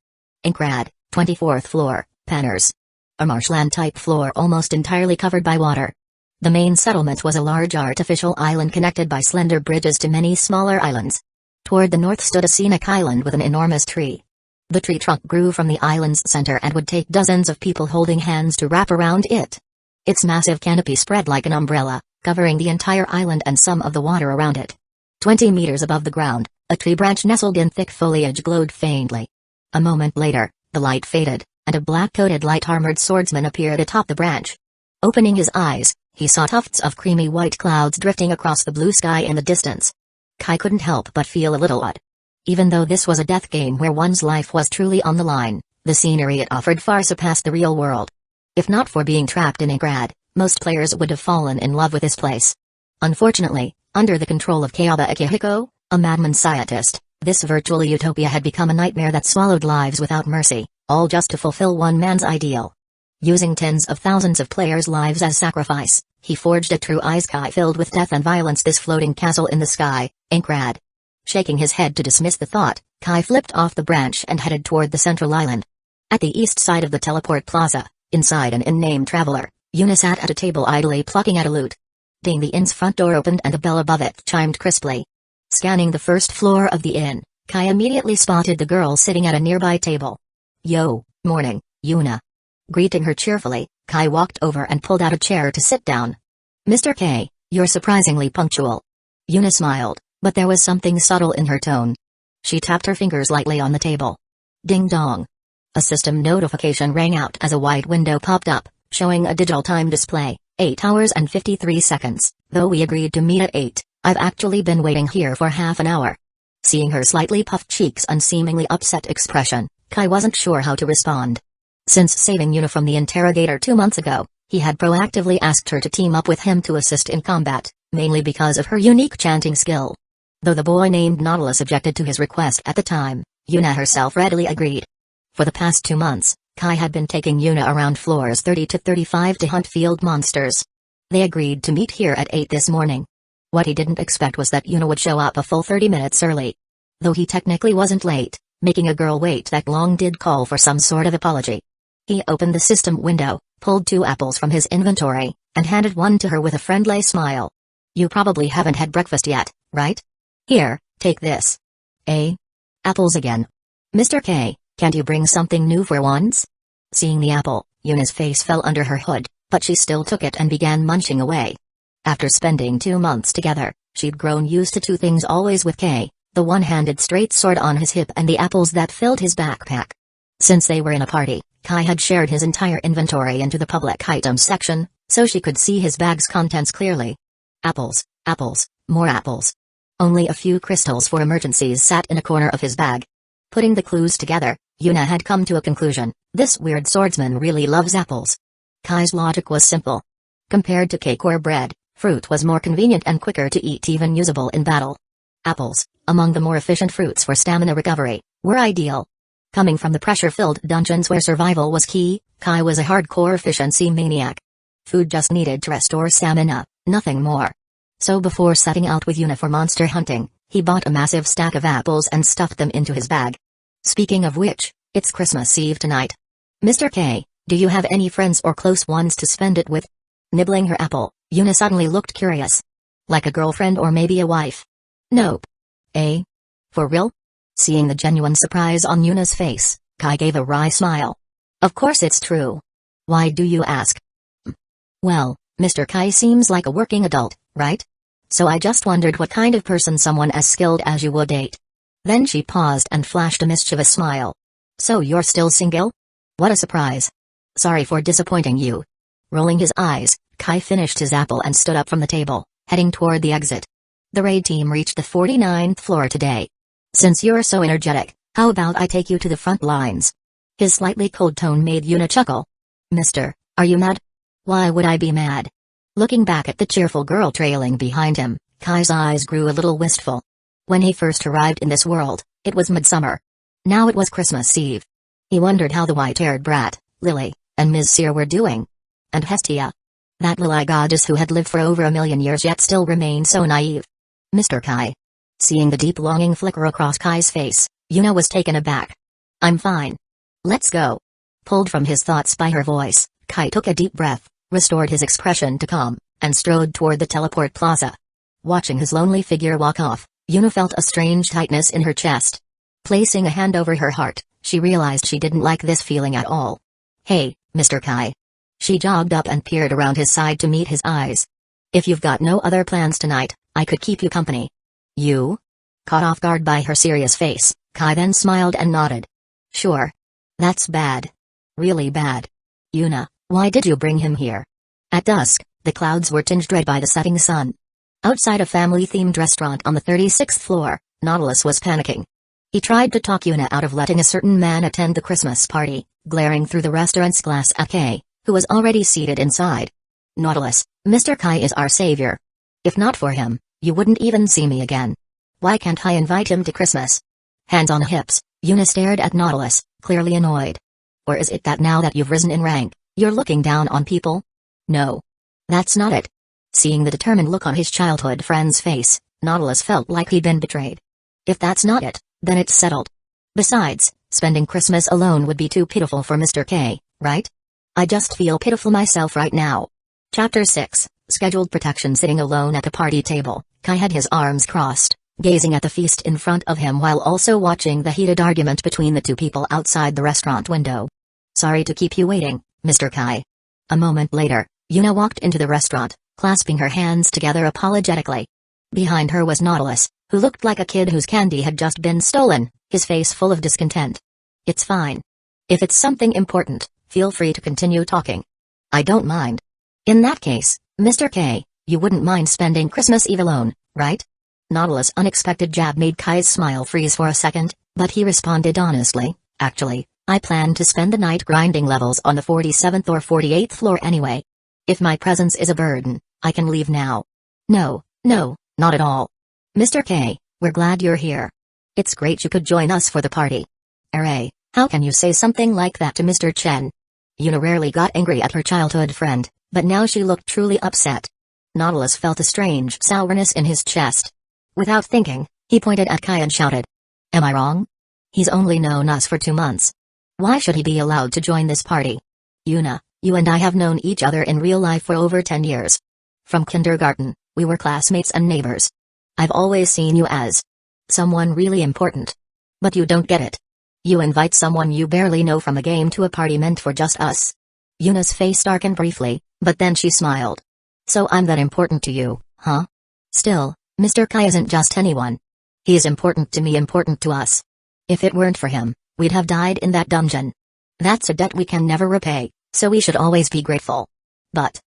Angrad, 24th floor, Panners. A marshland-type floor almost entirely covered by water. The main settlement was a large artificial island connected by slender bridges to many smaller islands. Toward the north stood a scenic island with an enormous tree. The tree trunk grew from the island's center and would take dozens of people holding hands to wrap around it. Its massive canopy spread like an umbrella, covering the entire island and some of the water around it. 20 meters above the ground, a tree branch nestled in thick foliage glowed faintly. A moment later, the light faded, and a black-coated light-armored swordsman appeared atop the branch. Opening his eyes, he saw tufts of creamy white clouds drifting across the blue sky in the distance. Kai couldn't help but feel a little odd. Even though this was a death game where one's life was truly on the line, the scenery it offered far surpassed the real world. If not for being trapped in a grad, most players would have fallen in love with this place. Unfortunately, under the control of Kayaba Akihiko, a madman scientist, this virtual utopia had become a nightmare that swallowed lives without mercy, all just to fulfill one man's ideal. Using tens of thousands of players' lives as sacrifice, he forged a true isekai filled with death and violence, this floating castle in the sky, ain't rad. Shaking his head to dismiss the thought, Kai flipped off the branch and headed toward the central island. At the east side of the teleport plaza, inside an inn named Traveler, Yuna sat at a table idly plucking at a lute. Ding! The inn's front door opened and the bell above it chimed crisply. Scanning the first floor of the inn, Kai immediately spotted the girl sitting at a nearby table. Yo, morning, Yuna. Greeting her cheerfully, Kai walked over and pulled out a chair to sit down. Mr. K, you're surprisingly punctual. Yuna smiled, but there was something subtle in her tone. She tapped her fingers lightly on the table. Ding dong. A system notification rang out as a white window popped up, showing a digital time display, 8 hours and 53 seconds, though we agreed to meet at 8, I've actually been waiting here for half an hour. Seeing her slightly puffed cheeks and seemingly upset expression, Kai wasn't sure how to respond. Since saving Yuna from the interrogator 2 months ago, he had proactively asked her to team up with him to assist in combat, mainly because of her unique chanting skill. Though the boy named Nautilus objected to his request at the time, Yuna herself readily agreed. For the past 2 months, Kai had been taking Yuna around floors 30 to 35 to hunt field monsters. They agreed to meet here at 8 this morning. What he didn't expect was that Yuna would show up a full 30 minutes early. Though he technically wasn't late, making a girl wait that long did call for some sort of apology. He opened the system window, pulled 2 apples from his inventory, and handed one to her with a friendly smile. You probably haven't had breakfast yet, right? Here, take this. Apples again. Mr. K, can't you bring something new for once? Seeing the apple, Yuna's face fell under her hood, but she still took it and began munching away. After spending 2 months together, she'd grown used to 2 things always with K, the one-handed straight sword on his hip and the apples that filled his backpack. Since they were in a party, Kai had shared his entire inventory into the public items section, so she could see his bag's contents clearly. Apples, apples, more apples. Only a few crystals for emergencies sat in a corner of his bag. Putting the clues together, Yuna had come to a conclusion: this weird swordsman really loves apples. Kai's logic was simple. Compared to cake or bread, fruit was more convenient and quicker to eat, even usable in battle. Apples, among the more efficient fruits for stamina recovery, were ideal. Coming from the pressure-filled dungeons where survival was key, Kai was a hardcore efficiency maniac. Food just needed to restore stamina, nothing more. So before setting out with Yuna for monster hunting, he bought a massive stack of apples and stuffed them into his bag. Speaking of which, it's Christmas Eve tonight. Mr. K, do you have any friends or close ones to spend it with? Nibbling her apple, Yuna suddenly looked curious. Like a girlfriend or maybe a wife? Nope. For real? Seeing the genuine surprise on Yuna's face, Kai gave a wry smile. Of course it's true. Why do you ask? Well, Mr. Kai seems like a working adult, right? So I just wondered what kind of person someone as skilled as you would date. Then she paused and flashed a mischievous smile. So you're still single? What a surprise. Sorry for disappointing you. Rolling his eyes, Kai finished his apple and stood up from the table, heading toward the exit. The raid team reached the 49th floor today. Since you're so energetic, how about I take you to the front lines? His slightly cold tone made Yuna chuckle. Mister, are you mad? Why would I be mad? Looking back at the cheerful girl trailing behind him, Kai's eyes grew a little wistful. When he first arrived in this world, it was midsummer. Now it was Christmas Eve. He wondered how the white-haired brat, Lily, and Ms. Sear were doing. And Hestia. That Lily goddess who had lived for over 1,000,000 years yet still remained so naive. Mr. Kai. Seeing the deep longing flicker across Kai's face, Yuna was taken aback. I'm fine. Let's go. Pulled from his thoughts by her voice, Kai took a deep breath, restored his expression to calm, and strode toward the teleport plaza. Watching his lonely figure walk off, Yuna felt a strange tightness in her chest. Placing a hand over her heart, she realized she didn't like this feeling at all. Hey, Mr. Kai. She jogged up and peered around his side to meet his eyes. If you've got no other plans tonight, I could keep you company. You? Caught off guard by her serious face, Kai then smiled and nodded. Sure. That's bad. Really bad. Yuna, why did you bring him here? At dusk, the clouds were tinged red by the setting sun. Outside a family-themed restaurant on the 36th floor, Nautilus was panicking. He tried to talk Yuna out of letting a certain man attend the Christmas party, glaring through the restaurant's glass at Kay, who was already seated inside. Nautilus, Mr. Kai is our savior. If not for him, you wouldn't even see me again. Why can't I invite him to Christmas? Hands on hips, Yuna stared at Nautilus, clearly annoyed. Or is it that now that you've risen in rank, you're looking down on people? No. That's not it. Seeing the determined look on his childhood friend's face, Nautilus felt like he'd been betrayed. If that's not it, then it's settled. Besides, spending Christmas alone would be too pitiful for Mr. K, right? I just feel pitiful myself right now. Chapter 6, Scheduled Protection. Sitting alone at the party table, Kai had his arms crossed, gazing at the feast in front of him while also watching the heated argument between the two people outside the restaurant window. Sorry to keep you waiting, Mr. Kai. A moment later, Yuna walked into the restaurant, clasping her hands together apologetically. Behind her was Nautilus, who looked like a kid whose candy had just been stolen, his face full of discontent. It's fine. If it's something important, feel free to continue talking. I don't mind. In that case, Mr. K, you wouldn't mind spending Christmas Eve alone, right? Nautilus' unexpected jab made Kai's smile freeze for a second, but he responded honestly, actually, I plan to spend the night grinding levels on the 47th or 48th floor anyway. If my presence is a burden, I can leave now. No, not at all. Mr. K, we're glad you're here. It's great you could join us for the party. Array, how can you say something like that to Mr. Chen? Yuna rarely got angry at her childhood friend, but now she looked truly upset. Nautilus felt a strange sourness in his chest. Without thinking, he pointed at Kai and shouted. Am I wrong? He's only known us for 2 months. Why should he be allowed to join this party? Yuna, you and I have known each other in real life for over 10 years. From kindergarten, we were classmates and neighbors. I've always seen you as someone really important. But you don't get it. You invite someone you barely know from a game to a party meant for just us. Yuna's face darkened briefly, but then she smiled. So I'm that important to you, huh? Still, Mr. Kai isn't just anyone. He is important to me, important to us. If it weren't for him, we'd have died in that dungeon. That's a debt we can never repay, so we should always be grateful. But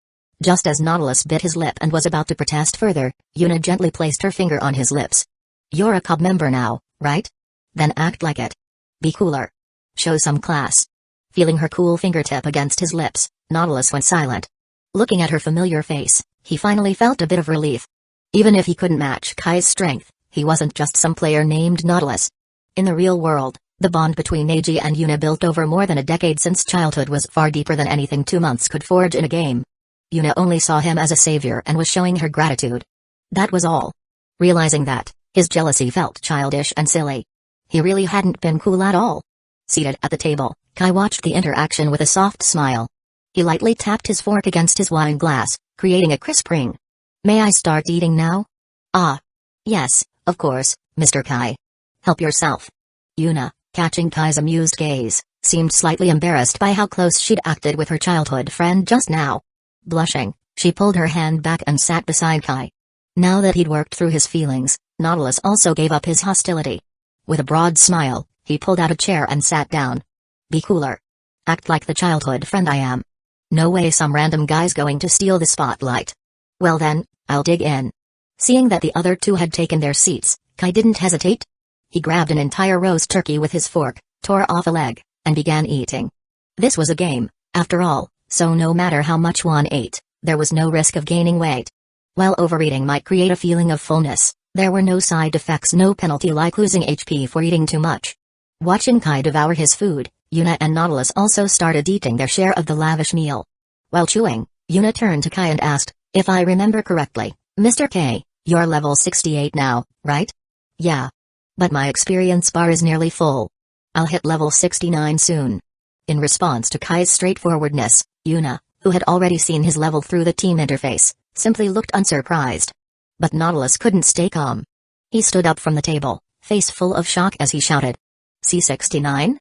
just as Nautilus bit his lip and was about to protest further, Yuna gently placed her finger on his lips. You're a club member now, right? Then act like it. Be cooler. Show some class. Feeling her cool fingertip against his lips, Nautilus went silent. Looking at her familiar face, he finally felt a bit of relief. Even if he couldn't match Kai's strength, he wasn't just some player named Nautilus. In the real world, the bond between Neji and Yuna built over more than a decade since childhood was far deeper than anything 2 months could forge in a game. Yuna only saw him as a savior and was showing her gratitude. That was all. Realizing that, his jealousy felt childish and silly. He really hadn't been cool at all. Seated at the table, Kai watched the interaction with a soft smile. He lightly tapped his fork against his wine glass, creating a crisp ring. May I start eating now? Ah. Yes, of course, Mr. Kai. Help yourself. Yuna, catching Kai's amused gaze, seemed slightly embarrassed by how close she'd acted with her childhood friend just now. Blushing, she pulled her hand back and sat beside Kai. Now that he'd worked through his feelings, Nautilus also gave up his hostility. With a broad smile, he pulled out a chair and sat down. Be cooler. Act like the childhood friend I am. No way some random guy's going to steal the spotlight. Well then, I'll dig in. Seeing that the other two had taken their seats, Kai didn't hesitate. He grabbed an entire roast turkey with his fork, tore off a leg, and began eating. This was a game, after all, so no matter how much one ate, there was no risk of gaining weight. While overeating might create a feeling of fullness, there were no side effects, no penalty like losing HP for eating too much. Watching Kai devour his food, Yuna and Nautilus also started eating their share of the lavish meal. While chewing, Yuna turned to Kai and asked, if I remember correctly, Mr. K, you're level 68 now, right? Yeah. But my experience bar is nearly full. I'll hit level 69 soon. In response to Kai's straightforwardness, Yuna, who had already seen his level through the team interface, simply looked unsurprised. But Nautilus couldn't stay calm. He stood up from the table, face full of shock as he shouted. C69?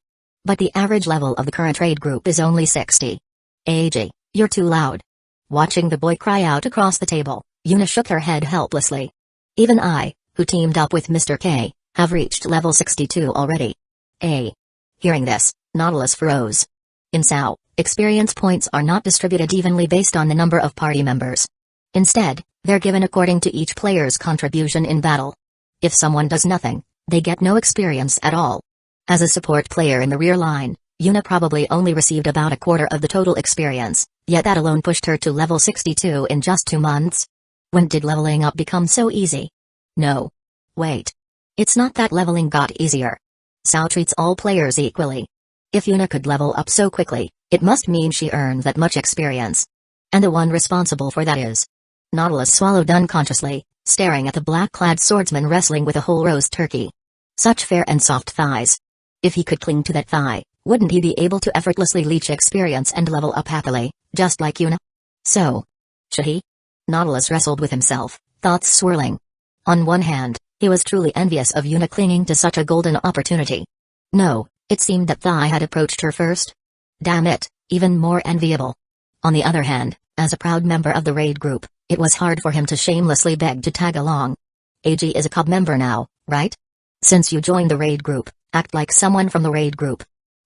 But the average level of the current raid group is only 60. AG, you're too loud. Watching the boy cry out across the table, Yuna shook her head helplessly. Even I, who teamed up with Mr. K, have reached level 62 already. Hearing this, Nautilus froze. In SAO, experience points are not distributed evenly based on the number of party members. Instead, they're given according to each player's contribution in battle. If someone does nothing, they get no experience at all. As a support player in the rear line, Yuna probably only received about a quarter of the total experience, yet that alone pushed her to level 62 in just 2 months. When did leveling up become so easy? No. Wait. It's not that leveling got easier. Sao treats all players equally. If Yuna could level up so quickly, it must mean she earned that much experience. And the one responsible for that is... Nautilus swallowed unconsciously, staring at the black-clad swordsman wrestling with a whole roast turkey. Such fair and soft thighs. If he could cling to that thigh, wouldn't he be able to effortlessly leech experience and level up happily, just like Yuna? So, should he? Nautilus wrestled with himself, thoughts swirling. On one hand, he was truly envious of Yuna clinging to such a golden opportunity. No, it seemed that Thai had approached her first. Damn it, even more enviable. On the other hand, as a proud member of the raid group, it was hard for him to shamelessly beg to tag along. AG is a cub member now, right? Since you joined the raid group, act like someone from the raid group.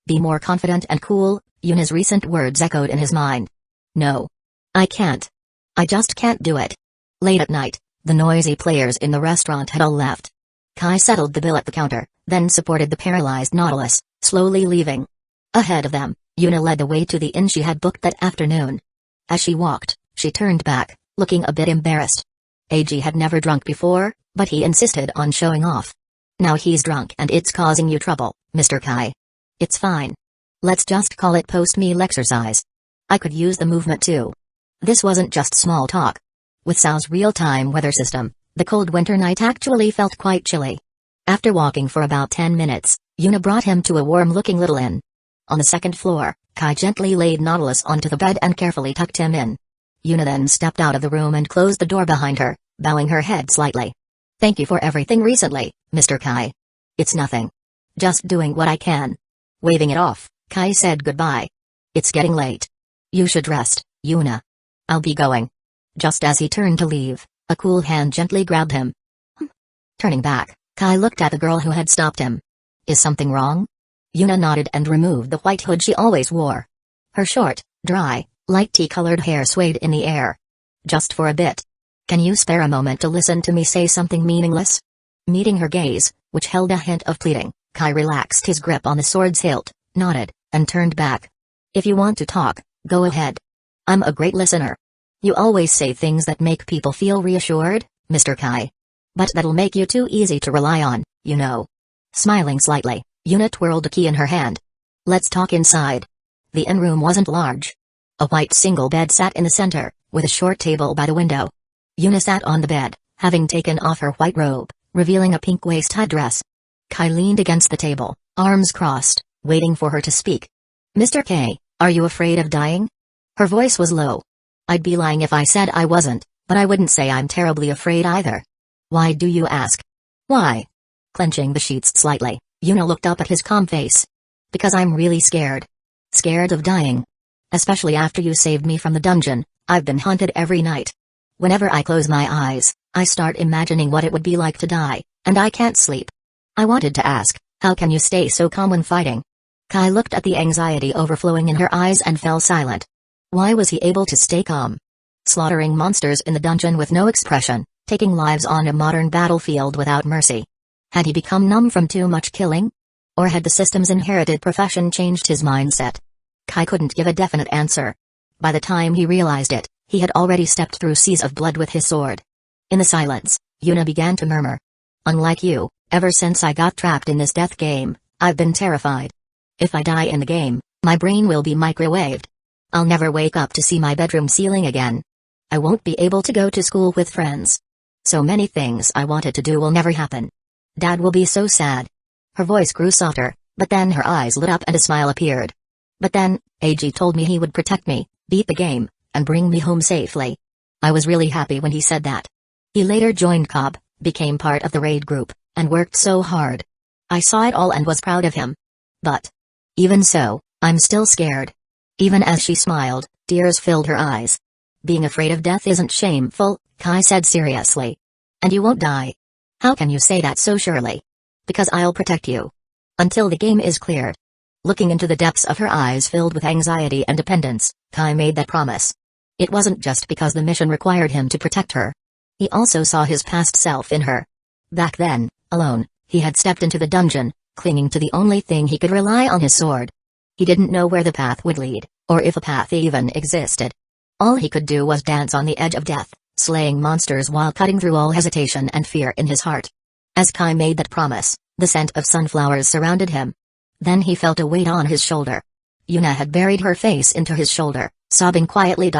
Be more confident and cool, Yuna's recent words echoed in his mind. No. I can't. I just can't do it. Late at night, the noisy players in the restaurant had all left. Kai settled the bill at the counter, then supported the paralyzed Nautilus, slowly leaving. Ahead of them, Yuna led the way to the inn she had booked that afternoon. As she walked, she turned back, looking a bit embarrassed. AG had never drunk before, but he insisted on showing off. Now he's drunk and it's causing you trouble, Mr. Kai. It's fine. Let's just call it post-meal exercise. I could use the movement too. This wasn't just small talk. With Sao's real-time weather system, the cold winter night actually felt quite chilly. After walking for about 10 minutes, Yuna brought him to a warm-looking little inn. On the second floor, Kai gently laid Nautilus onto the bed and carefully tucked him in. Yuna then stepped out of the room and closed the door behind her, bowing her head slightly. Thank you for everything recently, Mr. Kai. It's nothing. Just doing what I can. Waving it off, Kai said goodbye. It's getting late. You should rest, Yuna. I'll be going. Just as he turned to leave, a cool hand gently grabbed him. Turning back, Kai looked at the girl who had stopped him. Is something wrong? Yuna nodded and removed the white hood she always wore. Her short, dry, light tea-colored hair swayed in the air. Just for a bit. Can you spare a moment to listen to me say something meaningless? Meeting her gaze, which held a hint of pleading, Kai relaxed his grip on the sword's hilt, nodded, and turned back. If you want to talk, go ahead. I'm a great listener. You always say things that make people feel reassured, Mr. Kai. But that'll make you too easy to rely on, you know. Smiling slightly, Yuna twirled a key in her hand. Let's talk inside. The inn room wasn't large. A white single bed sat in the center, with a short table by the window. Yuna sat on the bed, having taken off her white robe, revealing a pink waist-high dress. Kai leaned against the table, arms crossed, waiting for her to speak. Mr. K, are you afraid of dying? Her voice was low. I'd be lying if I said I wasn't, but I wouldn't say I'm terribly afraid either. Why do you ask? Why? Clenching the sheets slightly, Yuna looked up at his calm face. Because I'm really scared. Scared of dying. Especially after you saved me from the dungeon, I've been haunted every night. Whenever I close my eyes, I start imagining what it would be like to die, and I can't sleep. I wanted to ask, how can you stay so calm when fighting? Kai looked at the anxiety overflowing in her eyes and fell silent. Why was he able to stay calm? Slaughtering monsters in the dungeon with no expression, taking lives on a modern battlefield without mercy. Had he become numb from too much killing? Or had the system's inherited profession changed his mindset? Kai couldn't give a definite answer. By the time he realized it, he had already stepped through seas of blood with his sword. In the silence, Yuna began to murmur. Unlike you, ever since I got trapped in this death game, I've been terrified. If I die in the game, my brain will be microwaved. I'll never wake up to see my bedroom ceiling again. I won't be able to go to school with friends. So many things I wanted to do will never happen. Dad will be so sad. Her voice grew softer, but then her eyes lit up and a smile appeared. But then, AG told me he would protect me, beat the game, and bring me home safely. I was really happy when he said that. He later joined Cobb, became part of the raid group, and worked so hard. I saw it all and was proud of him. But even so, I'm still scared. Even as she smiled, tears filled her eyes. Being afraid of death isn't shameful, Kai said seriously. And you won't die. How can you say that so surely? Because I'll protect you. Until the game is cleared. Looking into the depths of her eyes filled with anxiety and dependence, Kai made that promise. It wasn't just because the mission required him to protect her. He also saw his past self in her. Back then, alone, he had stepped into the dungeon, clinging to the only thing he could rely on, his sword. He didn't know where the path would lead, or if a path even existed. All he could do was dance on the edge of death, slaying monsters while cutting through all hesitation and fear in his heart. As Kai made that promise, the scent of sunflowers surrounded him. Then he felt a weight on his shoulder. Yuna had buried her face into his shoulder, sobbing quietly.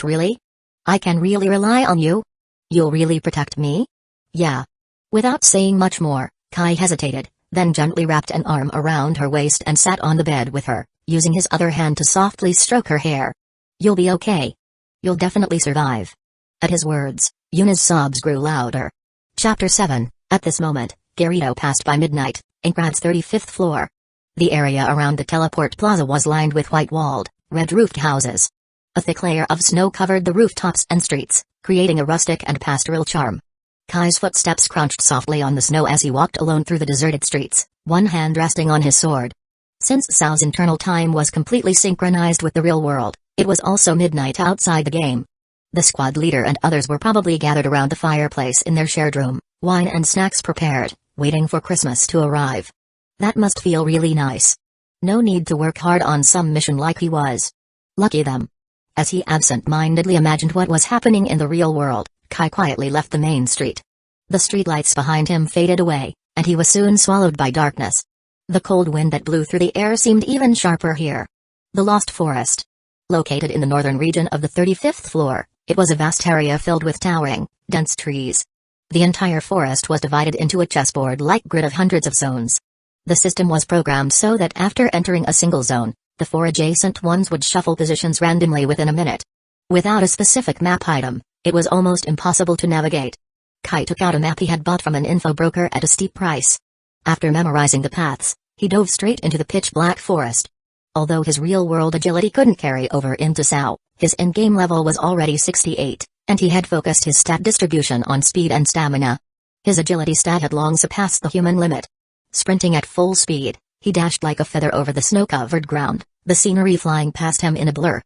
Really? I can really rely on you? You'll really protect me? Yeah. Without saying much more, Kai hesitated, then gently wrapped an arm around her waist and sat on the bed with her, using his other hand to softly stroke her hair. You'll be okay. You'll definitely survive. At his words, Yuna's sobs grew louder. Chapter 7. At this moment, Garrido passed by midnight, Inkrad's 35th floor. The area around the teleport plaza was lined with white-walled, red-roofed houses. A thick layer of snow covered the rooftops and streets, creating a rustic and pastoral charm. Kai's footsteps crunched softly on the snow as he walked alone through the deserted streets, one hand resting on his sword. Since Sao's internal time was completely synchronized with the real world, it was also midnight outside the game. The squad leader and others were probably gathered around the fireplace in their shared room, wine and snacks prepared, waiting for Christmas to arrive. That must feel really nice. No need to work hard on some mission like he was. Lucky them. As he absent-mindedly imagined what was happening in the real world, Kai quietly left the main street. The streetlights behind him faded away, and he was soon swallowed by darkness. The cold wind that blew through the air seemed even sharper here. The Lost Forest. Located in the northern region of the 35th floor, it was a vast area filled with towering, dense trees. The entire forest was divided into a chessboard-like grid of hundreds of zones. The system was programmed so that after entering a single zone, the 4 adjacent ones would shuffle positions randomly within a minute. Without a specific map item, it was almost impossible to navigate. Kai took out a map he had bought from an info broker at a steep price. After memorizing the paths, he dove straight into the pitch-black forest. Although his real-world agility couldn't carry over into Sao, his in-game level was already 68, and he had focused his stat distribution on speed and stamina. His agility stat had long surpassed the human limit. Sprinting at full speed, he dashed like a feather over the snow-covered ground, the scenery flying past him in a blur.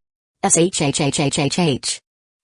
Shhhhhhh.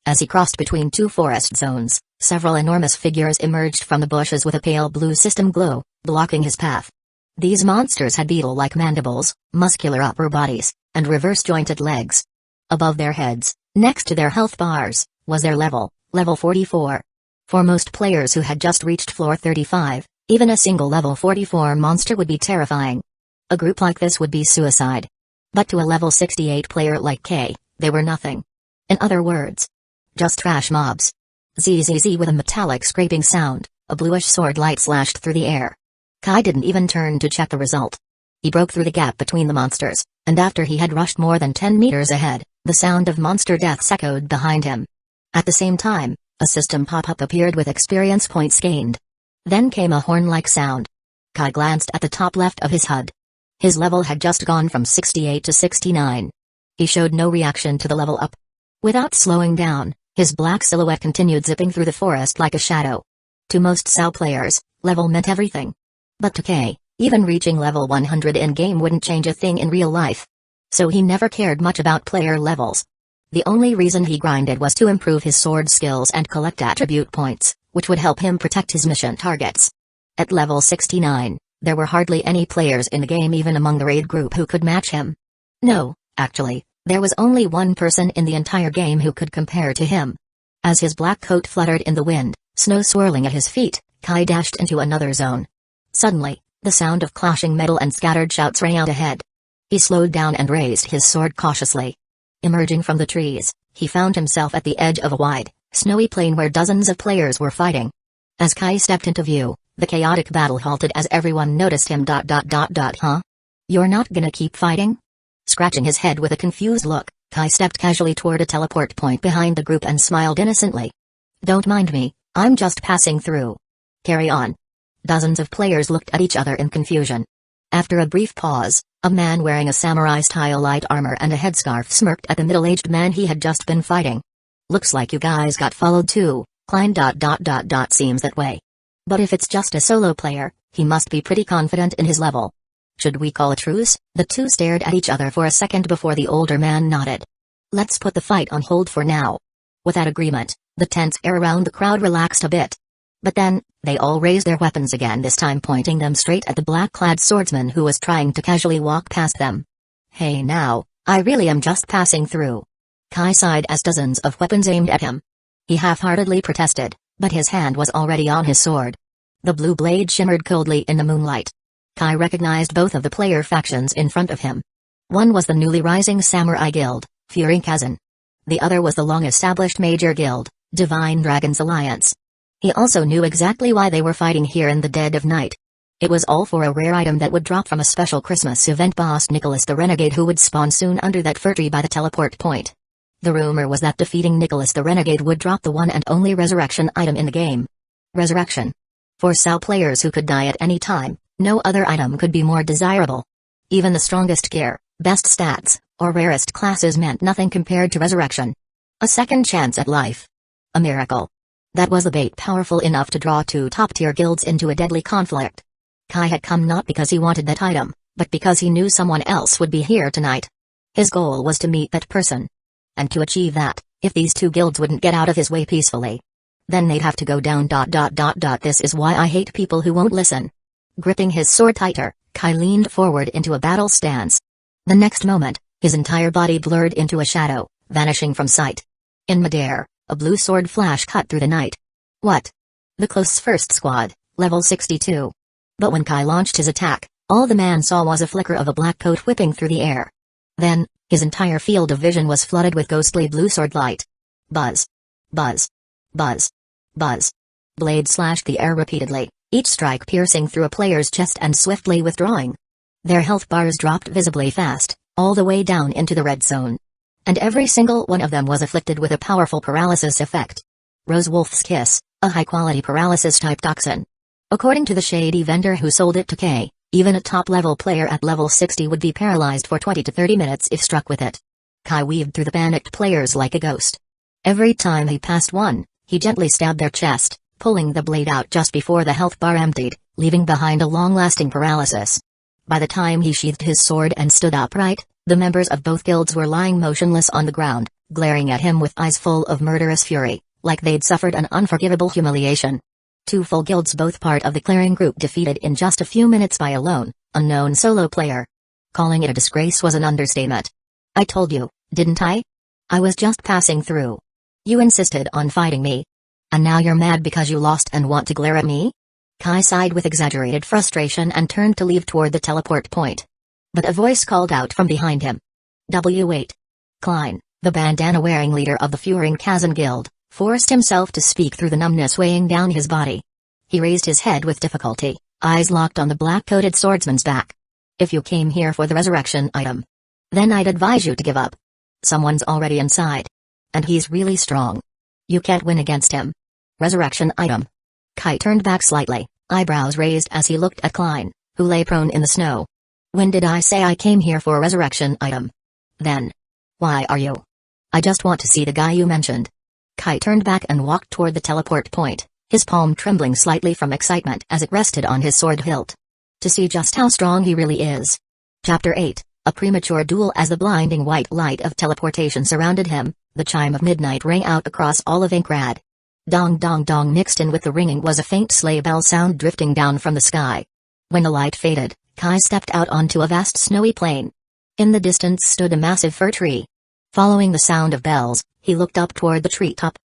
As he crossed between two forest zones, several enormous figures emerged from the bushes with a pale blue system glow, blocking his path. These monsters had beetle-like mandibles, muscular upper bodies, and reverse-jointed legs. Above their heads, next to their health bars, was their level 44. For most players who had just reached floor 35, even a single level 44 monster would be terrifying. A group like this would be suicide. But to a level 68 player like K, they were nothing. In other words, just trash mobs. Zzz with a metallic scraping sound, a bluish sword light slashed through the air. Kai didn't even turn to check the result. He broke through the gap between the monsters, and after he had rushed more than 10 meters ahead, the sound of monster deaths echoed behind him. At the same time, a system pop-up appeared with experience points gained. Then came a horn-like sound. Kai glanced at the top left of his HUD. His level had just gone from 68 to 69. He showed no reaction to the level up. Without slowing down, his black silhouette continued zipping through the forest like a shadow. To most Sao players, level meant everything. But to K, even reaching level 100 in-game wouldn't change a thing in real life. So he never cared much about player levels. The only reason he grinded was to improve his sword skills and collect attribute points, which would help him protect his mission targets. At level 69, there were hardly any players in the game even among the raid group who could match him. No, actually, there was only one person in the entire game who could compare to him. As his black coat fluttered in the wind, snow swirling at his feet, Kai dashed into another zone. Suddenly, the sound of clashing metal and scattered shouts rang out ahead. He slowed down and raised his sword cautiously. Emerging from the trees, he found himself at the edge of a wide, snowy plain where dozens of players were fighting. As Kai stepped into view, the chaotic battle halted as everyone noticed him. Huh? You're not gonna keep fighting? Scratching his head with a confused look, Kai stepped casually toward a teleport point behind the group and smiled innocently. Don't mind me, I'm just passing through. Carry on. Dozens of players looked at each other in confusion. After a brief pause, a man wearing a samurai-style light armor and a headscarf smirked at the middle-aged man he had just been fighting. Looks like you guys got followed too, Klein. Seems that way. But if it's just a solo player, he must be pretty confident in his level. Should we call a truce? The two stared at each other for a second before the older man nodded. Let's put the fight on hold for now. With that agreement, the tense air around the crowd relaxed a bit. But then, they all raised their weapons again, this time pointing them straight at the black-clad swordsman who was trying to casually walk past them. Hey now, I really am just passing through. Kai sighed as dozens of weapons aimed at him. He half-heartedly protested, but his hand was already on his sword. The blue blade shimmered coldly in the moonlight. Kai recognized both of the player factions in front of him. One was the newly rising samurai guild, Furing Kazan. The other was the long-established major guild, Divine Dragons Alliance. He also knew exactly why they were fighting here in the dead of night. It was all for a rare item that would drop from a special Christmas event boss Nicholas the Renegade, who would spawn soon under that fir tree by the teleport point. The rumor was that defeating Nicholas the Renegade would drop the one and only resurrection item in the game. Resurrection. For SAO players who could die at any time, no other item could be more desirable. Even the strongest gear, best stats, or rarest classes meant nothing compared to resurrection. A second chance at life. A miracle. That was the bait powerful enough to draw two top-tier guilds into a deadly conflict. Kai had come not because he wanted that item, but because he knew someone else would be here tonight. His goal was to meet that person. And to achieve that, if these two guilds wouldn't get out of his way peacefully, then they'd have to go down. This is why I hate people who won't listen. Gripping his sword tighter, Kai leaned forward into a battle stance. The next moment, his entire body blurred into a shadow, vanishing from sight. In midair, a blue sword flash cut through the night. What? The close first squad, level 62. But when Kai launched his attack, all the man saw was a flicker of a black coat whipping through the air. Then, his entire field of vision was flooded with ghostly blue sword light. Buzz. Buzz. Buzz. Buzz. Blade slashed the air repeatedly, each strike piercing through a player's chest and swiftly withdrawing. Their health bars dropped visibly fast, all the way down into the red zone. And every single one of them was afflicted with a powerful paralysis effect. Rose Wolf's Kiss, a high-quality paralysis-type toxin. According to the shady vendor who sold it to K, even a top-level player at level 60 would be paralyzed for 20 to 30 minutes if struck with it. Kai weaved through the panicked players like a ghost. Every time he passed one, he gently stabbed their chest, pulling the blade out just before the health bar emptied, leaving behind a long-lasting paralysis. By the time he sheathed his sword and stood upright, the members of both guilds were lying motionless on the ground, glaring at him with eyes full of murderous fury, like they'd suffered an unforgivable humiliation. Two full guilds, both part of the clearing group, defeated in just a few minutes by a lone, unknown solo player. Calling it a disgrace was an understatement. I told you, didn't I? I was just passing through. You insisted on fighting me. And now you're mad because you lost and want to glare at me? Kai sighed with exaggerated frustration and turned to leave toward the teleport point. But a voice called out from behind him. W8. Klein, the bandana-wearing leader of the Furing Kazan Guild, forced himself to speak through the numbness weighing down his body. He raised his head with difficulty, eyes locked on the black-coated swordsman's back. If you came here for the resurrection item, then I'd advise you to give up. Someone's already inside. And he's really strong. You can't win against him. Resurrection item. Kai turned back slightly, eyebrows raised as he looked at Klein, who lay prone in the snow. When did I say I came here for a resurrection item? Then. Why are you? I just want to see the guy you mentioned. Kai turned back and walked toward the teleport point, his palm trembling slightly from excitement as it rested on his sword hilt. To see just how strong he really is. Chapter 8, a premature duel. As the blinding white light of teleportation surrounded him, the chime of midnight rang out across all of Inkrad. Dong dong dong. Mixed in with the ringing was a faint sleigh bell sound drifting down from the sky. When the light faded, Kai stepped out onto a vast snowy plain. In the distance stood a massive fir tree. Following the sound of bells, he looked up toward the treetop.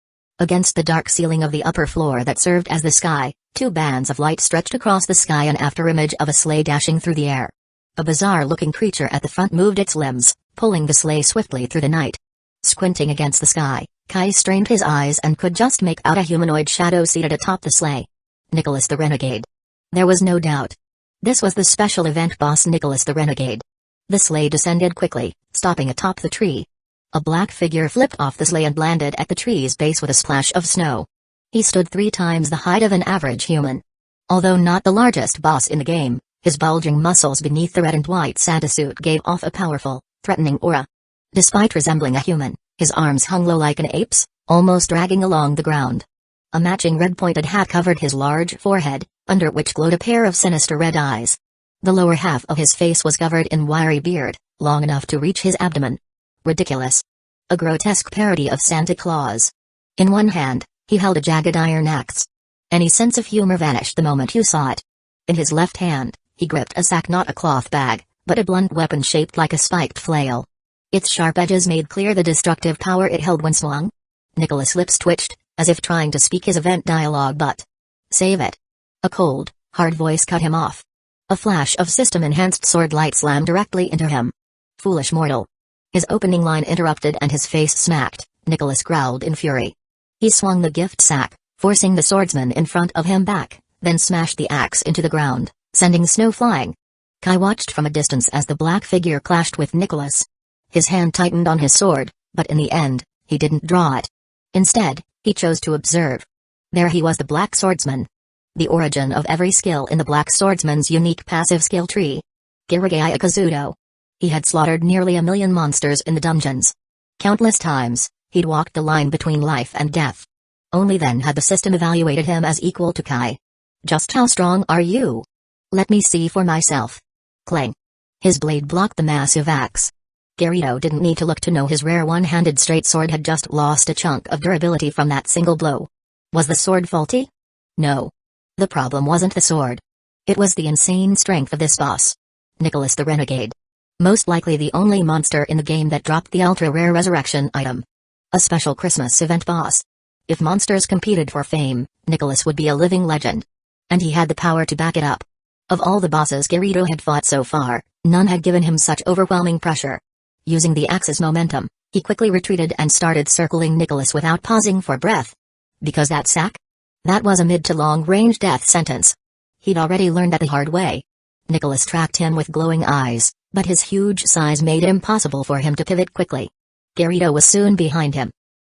Against the dark ceiling of the upper floor that served as the sky, two bands of light stretched across the sky, an afterimage of a sleigh dashing through the air. A bizarre-looking creature at the front moved its limbs, pulling the sleigh swiftly through the night. Squinting against the sky, Kai strained his eyes and could just make out a humanoid shadow seated atop the sleigh. Nicholas the Renegade. There was no doubt. This was the special event boss Nicholas the Renegade. The sleigh descended quickly, stopping atop the tree. A black figure flipped off the sleigh and landed at the tree's base with a splash of snow. He stood 3 times the height of an average human. Although not the largest boss in the game, his bulging muscles beneath the red and white Santa suit gave off a powerful, threatening aura. Despite resembling a human, his arms hung low like an ape's, almost dragging along the ground. A matching red-pointed hat covered his large forehead, under which glowed a pair of sinister red eyes. The lower half of his face was covered in wiry beard, long enough to reach his abdomen. Ridiculous. A grotesque parody of Santa Claus. In one hand, he held a jagged iron axe. Any sense of humor vanished the moment you saw it. In his left hand, he gripped a sack, not a cloth bag, but a blunt weapon shaped like a spiked flail. Its sharp edges made clear the destructive power it held when swung. Nicholas' lips twitched, as if trying to speak his event dialogue, but save it. A cold, hard voice cut him off. A flash of system-enhanced sword light slammed directly into him. Foolish mortal. His opening line interrupted and his face smacked. Nicholas growled in fury. He swung the gift sack, forcing the swordsman in front of him back, then smashed the axe into the ground, sending snow flying. Kai watched from a distance as the black figure clashed with Nicholas. His hand tightened on his sword, but in the end, he didn't draw it. Instead, he chose to observe. There he was, the black swordsman. The origin of every skill in the black swordsman's unique passive skill tree. Kirigaya Kazuto. He had slaughtered nearly 1,000,000 monsters in the dungeons. Countless times, he'd walked the line between life and death. Only then had the system evaluated him as equal to Kai. Just how strong are you? Let me see for myself. Clang. His blade blocked the massive axe. Kirito didn't need to look to know his rare one-handed straight sword had just lost a chunk of durability from that single blow. Was the sword faulty? No. The problem wasn't the sword. It was the insane strength of this boss. Nicholas the Renegade. Most likely the only monster in the game that dropped the ultra-rare resurrection item. A special Christmas event boss. If monsters competed for fame, Nicholas would be a living legend. And he had the power to back it up. Of all the bosses Kirito had fought so far, none had given him such overwhelming pressure. Using the axe's momentum, he quickly retreated and started circling Nicholas without pausing for breath. Because that sack? That was a mid to long-range death sentence. He'd already learned that the hard way. Nicholas tracked him with glowing eyes, but his huge size made it impossible for him to pivot quickly. Kirito was soon behind him.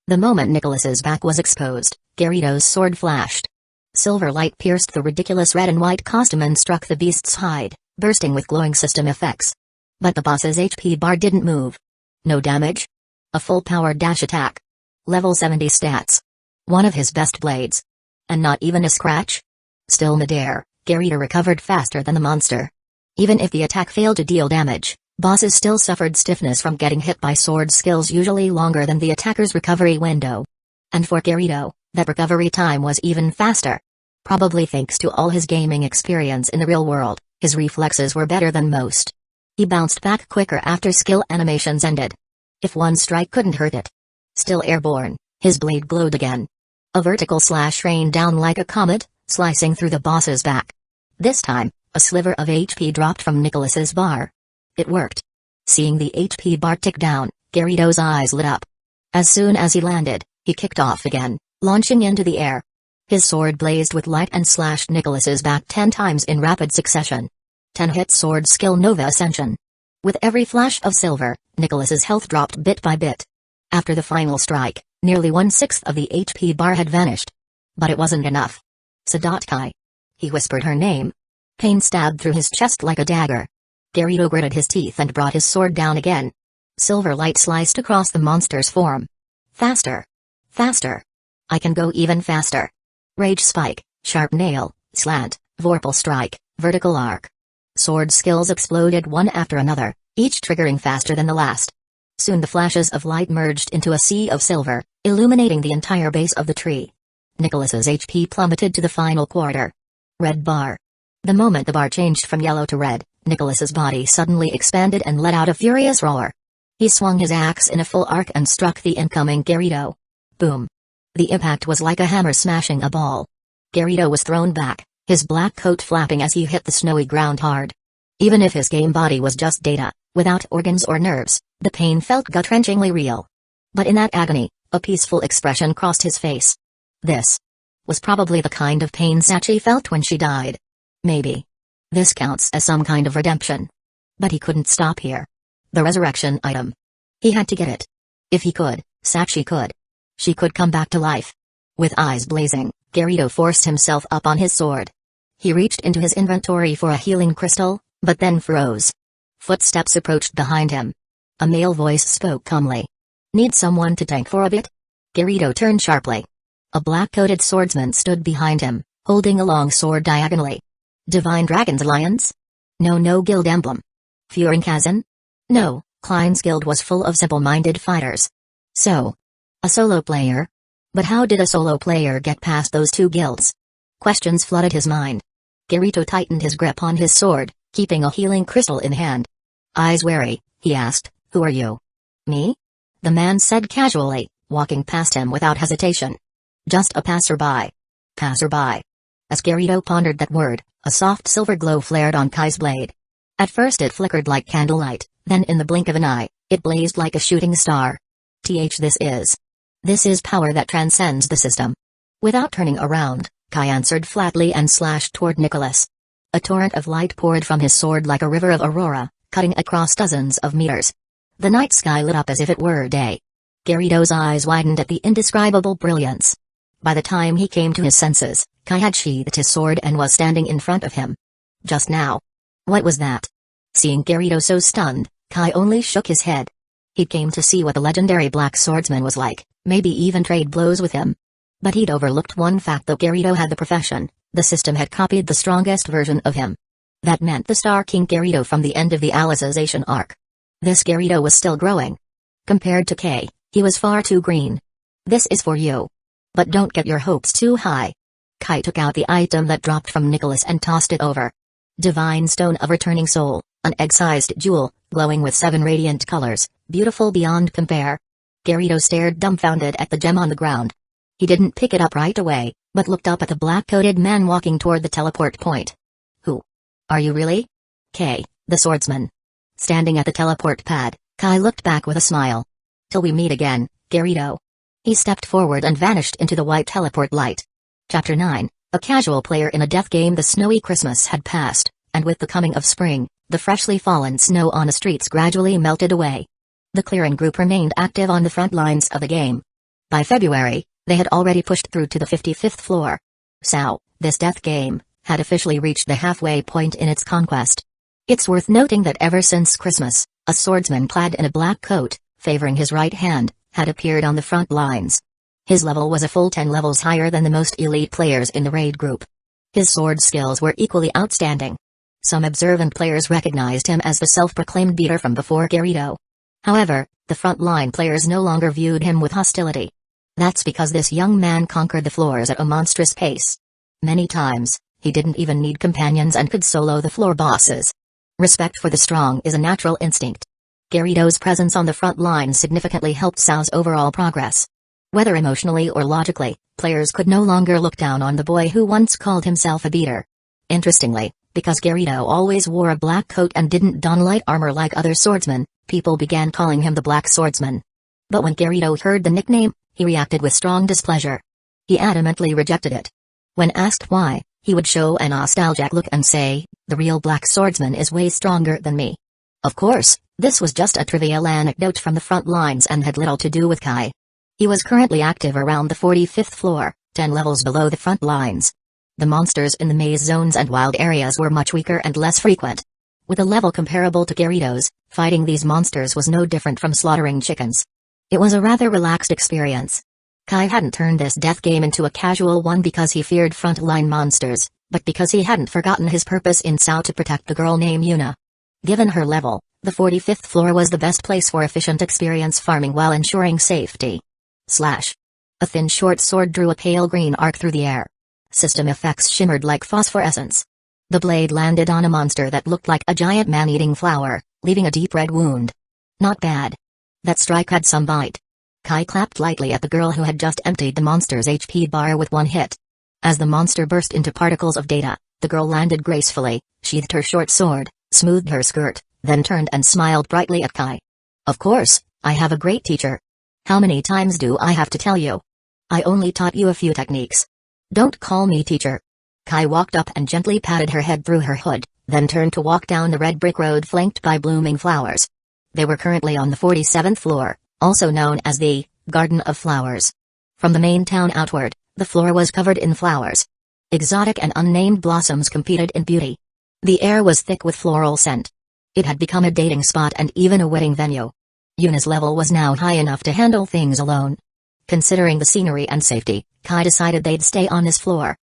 The moment Nicholas's back was exposed, Kirito's sword flashed. Silver light pierced the ridiculous red and white costume and struck the beast's hide, bursting with glowing system effects. But the boss's HP bar didn't move. No damage? A full-power dash attack. Level 70 stats. One of his best blades. And not even a scratch? Still midair, Kirito recovered faster than the monster. Even if the attack failed to deal damage, bosses still suffered stiffness from getting hit by sword skills usually longer than the attacker's recovery window. And for Kirito, that recovery time was even faster. Probably thanks to all his gaming experience in the real world, his reflexes were better than most. He bounced back quicker after skill animations ended. If one strike couldn't hurt it. Still airborne, his blade glowed again. A vertical slash rained down like a comet, slicing through the boss's back. This time, a sliver of HP dropped from Nicholas's bar. It worked. Seeing the HP bar tick down, Kirito's eyes lit up. As soon as he landed, he kicked off again, launching into the air. His sword blazed with light and slashed Nicholas's back 10 times in rapid succession. 10-hit sword skill Nova Ascension. With every flash of silver, Nicholas's health dropped bit by bit. After the final strike, nearly 1/6 of the HP bar had vanished. But it wasn't enough. Sadatkai. He whispered her name. Pain stabbed through his chest like a dagger. Kirito gritted his teeth and brought his sword down again. Silver light sliced across the monster's form. Faster. Faster. I can go even faster. Rage spike, sharp nail, slant, vorpal strike, vertical arc. Sword skills exploded one after another, each triggering faster than the last. Soon the flashes of light merged into a sea of silver, illuminating the entire base of the tree. Nicholas's HP plummeted to the final quarter. Red bar. The moment the bar changed from yellow to red, Nicholas's body suddenly expanded and let out a furious roar. He swung his axe in a full arc and struck the incoming Kirito. Boom. The impact was like a hammer smashing a ball. Kirito was thrown back, his black coat flapping as he hit the snowy ground hard. Even if his game body was just data, without organs or nerves, the pain felt gut-wrenchingly real. But in that agony, a peaceful expression crossed his face. This was probably the kind of pain Sachi felt when she died. Maybe this counts as some kind of redemption. But he couldn't stop here. The resurrection item. He had to get it. If he could, Sachi could. She could come back to life. With eyes blazing, Kirito forced himself up on his sword. He reached into his inventory for a healing crystal, but then froze. Footsteps approached behind him. A male voice spoke calmly. Need someone to tank for a bit? Kirito turned sharply. A black-coated swordsman stood behind him, holding a long sword diagonally. Divine Dragon's Alliance? No guild emblem. Furinkazen? No, Klein's guild was full of simple-minded fighters. So, a solo player? But how did a solo player get past those two guilds? Questions flooded his mind. Kirito tightened his grip on his sword, keeping a healing crystal in hand. Eyes wary, he asked, "Who are you?" "Me?" the man said casually, walking past him without hesitation. "Just a passerby." Passerby. As Garrido pondered that word, a soft silver glow flared on Kai's blade. At first it flickered like candlelight, then in the blink of an eye, it blazed like a shooting star. This is power that transcends the system. Without turning around, Kai answered flatly and slashed toward Nicholas. A torrent of light poured from his sword like a river of aurora, cutting across dozens of meters. The night sky lit up as if it were day. Garrido's eyes widened at the indescribable brilliance. By the time he came to his senses, Kai had sheathed his sword and was standing in front of him. Just now. What was that? Seeing Garrido so stunned, Kai only shook his head. He came to see what the legendary black swordsman was like, maybe even trade blows with him. But he'd overlooked one fact: though Garrido had the profession, the system had copied the strongest version of him. That meant the Star King Garrido from the end of the Alicization arc. This Garrido was still growing. Compared to Kay, he was far too green. "This is for you. But don't get your hopes too high." Kai took out the item that dropped from Nicholas and tossed it over. Divine Stone of Returning Soul, an egg-sized jewel, glowing with 7 radiant colors, beautiful beyond compare. Garrido stared dumbfounded at the gem on the ground. He didn't pick it up right away, but looked up at the black-coated man walking toward the teleport point. "Who are you really?" "Kay, the swordsman." Standing at the teleport pad, Kai looked back with a smile. "Till we meet again, Garrido." He stepped forward and vanished into the white teleport light. Chapter 9, a casual player in a death game. The snowy Christmas had passed, and with the coming of spring, the freshly fallen snow on the streets gradually melted away. The clearing group remained active on the front lines of the game. By February, they had already pushed through to the 55th floor. So, this death game had officially reached the halfway point in its conquest. It's worth noting that ever since Christmas, a swordsman clad in a black coat, favoring his right hand, had appeared on the front lines. His level was a full 10 levels higher than the most elite players in the raid group. His sword skills were equally outstanding. Some observant players recognized him as the self-proclaimed beater from before Garrido. However, the front-line players no longer viewed him with hostility. That's because this young man conquered the floors at a monstrous pace. Many times, he didn't even need companions and could solo the floor bosses. Respect for the strong is a natural instinct. Garrido's presence on the front line significantly helped Sao's overall progress. Whether emotionally or logically, players could no longer look down on the boy who once called himself a beater. Interestingly, because Garrido always wore a black coat and didn't don light armor like other swordsmen, people began calling him the Black Swordsman. But when Garrido heard the nickname, he reacted with strong displeasure. He adamantly rejected it. When asked why, he would show a nostalgic look and say, "The real Black Swordsman is way stronger than me." Of course, this was just a trivial anecdote from the front lines and had little to do with Kai. He was currently active around the 45th floor, 10 levels below the front lines. The monsters in the maze zones and wild areas were much weaker and less frequent. With a level comparable to Garrido's, fighting these monsters was no different from slaughtering chickens. It was a rather relaxed experience. Kai hadn't turned this death game into a casual one because he feared front-line monsters, but because he hadn't forgotten his purpose in Sao to protect the girl named Yuna. Given her level, the 45th floor was the best place for efficient experience farming while ensuring safety. Slash. A thin short sword drew a pale green arc through the air. System effects shimmered like phosphorescence. The blade landed on a monster that looked like a giant man-eating flower, leaving a deep red wound. Not bad. That strike had some bite. Kai clapped lightly at the girl who had just emptied the monster's HP bar with one hit. As the monster burst into particles of data, the girl landed gracefully, sheathed her short sword, smoothed her skirt, then turned and smiled brightly at Kai. "Of course, I have a great teacher. How many times do I have to tell you? I only taught you a few techniques. Don't call me teacher." Kai walked up and gently patted her head through her hood, then turned to walk down the red brick road flanked by blooming flowers. They were currently on the 47th floor, also known as the Garden of Flowers. From the main town outward, the floor was covered in flowers. Exotic and unnamed blossoms competed in beauty. The air was thick with floral scent. It had become a dating spot and even a wedding venue. Yuna's level was now high enough to handle things alone. Considering the scenery and safety, Kai decided they'd stay on this floor.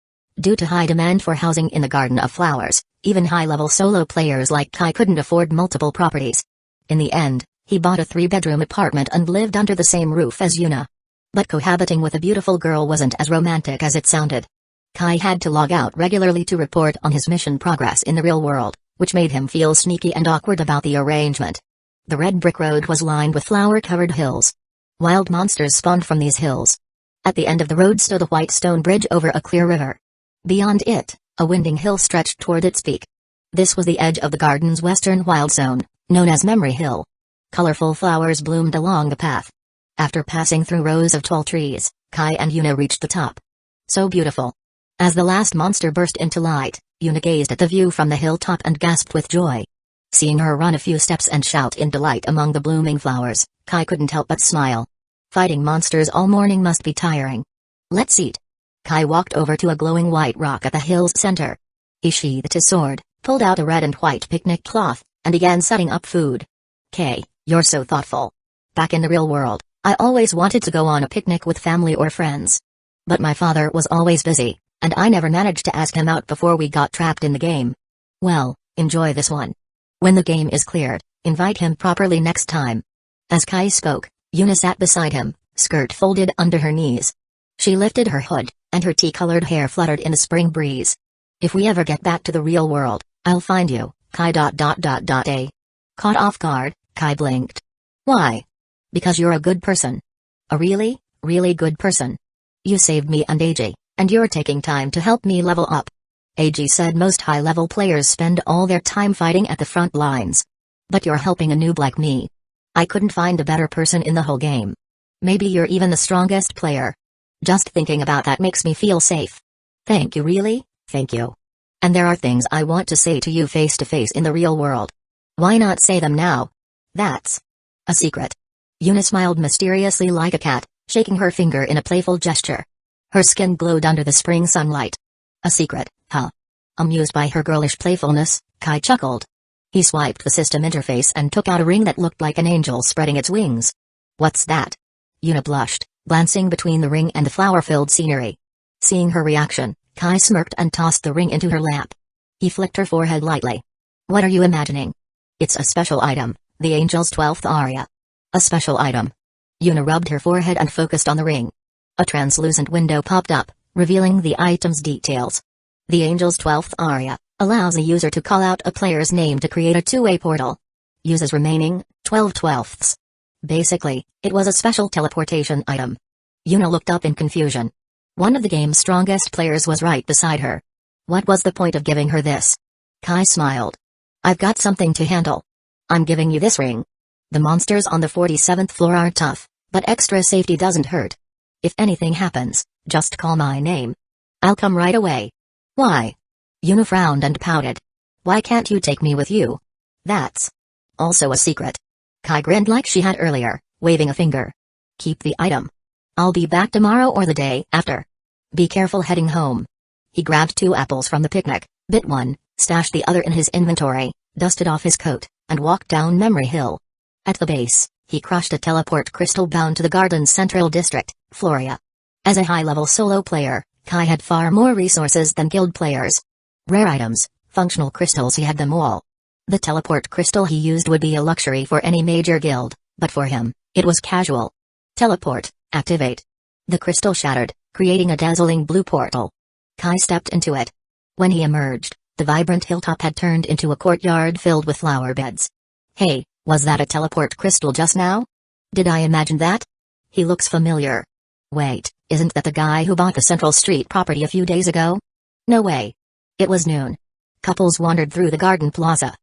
Due to high demand for housing in the Garden of Flowers, even high-level solo players like Kai couldn't afford multiple properties. In the end, he bought a 3-bedroom apartment and lived under the same roof as Yuna. But cohabiting with a beautiful girl wasn't as romantic as it sounded. Kai had to log out regularly to report on his mission progress in the real world, which made him feel sneaky and awkward about the arrangement. The red brick road was lined with flower-covered hills. Wild monsters spawned from these hills. At the end of the road stood a white stone bridge over a clear river. Beyond it, a winding hill stretched toward its peak. This was the edge of the garden's western wild zone, known as Memory Hill. Colorful flowers bloomed along the path. After passing through rows of tall trees, Kai and Yuna reached the top. So beautiful. As the last monster burst into light, Yuna gazed at the view from the hilltop and gasped with joy. Seeing her run a few steps and shout in delight among the blooming flowers, Kai couldn't help but smile. Fighting monsters all morning must be tiring. Let's eat. Kai walked over to a glowing white rock at the hill's center. He sheathed his sword, pulled out a red and white picnic cloth, and began setting up food. Kay, you're so thoughtful. Back in the real world, I always wanted to go on a picnic with family or friends. But my father was always busy, and I never managed to ask him out before we got trapped in the game. Well, enjoy this one. When the game is cleared, invite him properly next time. As Kai spoke, Yuna sat beside him, skirt folded under her knees. She lifted her hood, and her tea-colored hair fluttered in the spring breeze. If we ever get back to the real world, I'll find you, Kai. Caught off guard, Kai blinked. Why? Because you're a good person. A really, really good person. You saved me and AJ, and you're taking time to help me level up. AJ said most high-level players spend all their time fighting at the front lines. But you're helping a noob like me. I couldn't find a better person in the whole game. Maybe you're even the strongest player. Just thinking about that makes me feel safe. Thank you, really, thank you. And there are things I want to say to you face to face in the real world. Why not say them now? That's a secret. Yuna smiled mysteriously like a cat, shaking her finger in a playful gesture. Her skin glowed under the spring sunlight. A secret, huh? Amused by her girlish playfulness, Kai chuckled. He swiped the system interface and took out a ring that looked like an angel spreading its wings. What's that? Yuna blushed, glancing between the ring and the flower-filled scenery. Seeing her reaction, Kai smirked and tossed the ring into her lap. He flicked her forehead lightly. What are you imagining? It's a special item, the angel's 12th aria. A special item. Yuna rubbed her forehead and focused on the ring. A translucent window popped up, revealing the item's details. The angel's 12th aria allows a user to call out a player's name to create a two-way portal. Uses remaining 12 twelfths. Basically, it was a special teleportation item. Yuna looked up in confusion. One of the game's strongest players was right beside her. What was the point of giving her this? Kai smiled. I've got something to handle. I'm giving you this ring. The monsters on the 47th floor are tough, but extra safety doesn't hurt. If anything happens, just call my name. I'll come right away. Why? Yuna frowned and pouted. Why can't you take me with you? That's also a secret. Kai grinned like she had earlier, waving a finger. Keep the item. I'll be back tomorrow or the day after. Be careful heading home. He grabbed 2 apples from the picnic, bit one, stashed the other in his inventory, dusted off his coat, and walked down Memory Hill. At the base, he crushed a teleport crystal bound to the garden's central district, Floria. As a high-level solo player, Kai had far more resources than guild players. Rare items, functional crystals, he had them all. The teleport crystal he used would be a luxury for any major guild, but for him, it was casual. Teleport, activate. The crystal shattered, creating a dazzling blue portal. Kai stepped into it. When he emerged, the vibrant hilltop had turned into a courtyard filled with flower beds. Hey, was that a teleport crystal just now? Did I imagine that? He looks familiar. Wait, isn't that the guy who bought the Central Street property a few days ago? No way. It was noon. Couples wandered through the garden plaza.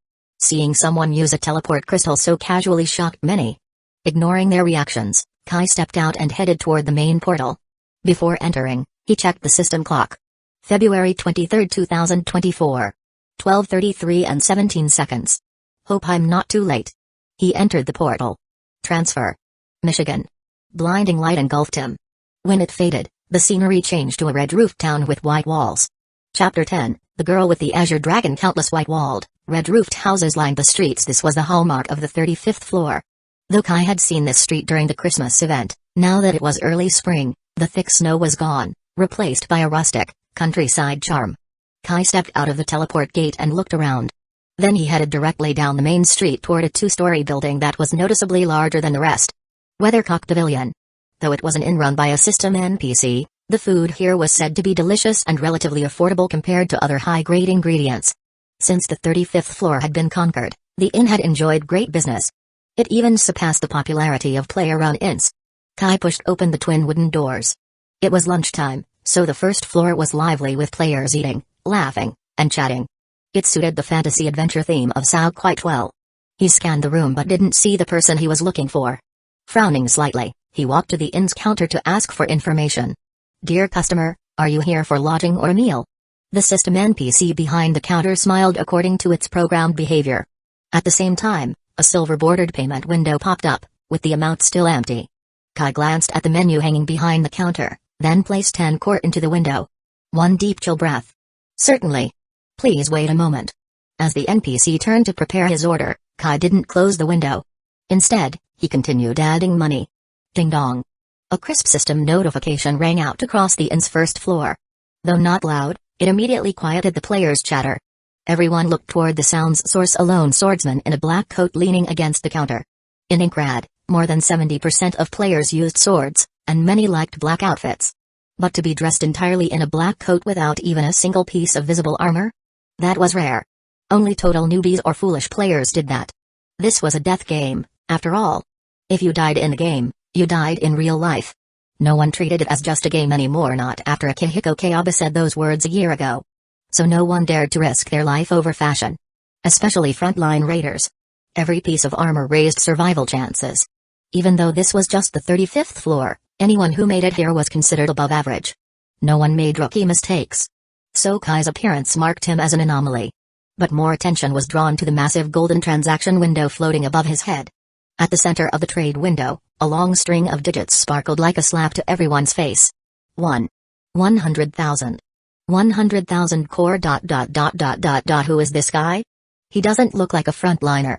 Seeing someone use a teleport crystal so casually shocked many. Ignoring their reactions, Kai stepped out and headed toward the main portal. Before entering, he checked the system clock. February 23, 2024. 12:33 and 17 seconds. Hope I'm not too late. He entered the portal. Transfer. Michigan. Blinding light engulfed him. When it faded, the scenery changed to a red-roofed town with white walls. Chapter 10, The Girl with the Azure Dragon. Countless white-walled, red-roofed houses lined the streets. This was the hallmark of the 35th floor. Though Kai had seen this street during the Christmas event, now that it was early spring, the thick snow was gone, replaced by a rustic, countryside charm. Kai stepped out of the teleport gate and looked around. Then he headed directly down the main street toward a 2-story building that was noticeably larger than the rest. Weathercock Pavilion. Though it was an inn run by a system NPC, the food here was said to be delicious and relatively affordable compared to other high-grade ingredients. Since the 35th floor had been conquered, the inn had enjoyed great business. It even surpassed the popularity of player-run inns. Kai pushed open the twin wooden doors. It was lunchtime, so the first floor was lively with players eating, laughing, and chatting. It suited the fantasy-adventure theme of Sao quite well. He scanned the room but didn't see the person he was looking for. Frowning slightly, he walked to the inn's counter to ask for information. "Dear customer, are you here for lodging or a meal?" The system NPC behind the counter smiled according to its programmed behavior. At the same time, a silver-bordered payment window popped up, with the amount still empty. Kai glanced at the menu hanging behind the counter, then placed 10 court into the window. One deep chill breath. "Certainly. Please wait a moment." As the NPC turned to prepare his order, Kai didn't close the window. Instead, he continued adding money. Ding dong. A crisp system notification rang out across the inn's first floor. Though not loud, it immediately quieted the players' chatter. Everyone looked toward the sound's source, a lone swordsman in a black coat leaning against the counter. In Inkrad, more than 70% of players used swords, and many liked black outfits. But to be dressed entirely in a black coat without even a single piece of visible armor? That was rare. Only total newbies or foolish players did that. This was a death game, after all. If you died in the game, you died in real life. No one treated it as just a game anymore, not after Akihiko Kayaba said those words a year ago. So no one dared to risk their life over fashion. Especially frontline raiders. Every piece of armor raised survival chances. Even though this was just the 35th floor, anyone who made it here was considered above average. No one made rookie mistakes. So Kai's appearance marked him as an anomaly. But more attention was drawn to the massive golden transaction window floating above his head. At the center of the trade window, a long string of digits sparkled like a slap to everyone's face. 100,000. 100,000 core ... Who is this guy? He doesn't look like a frontliner.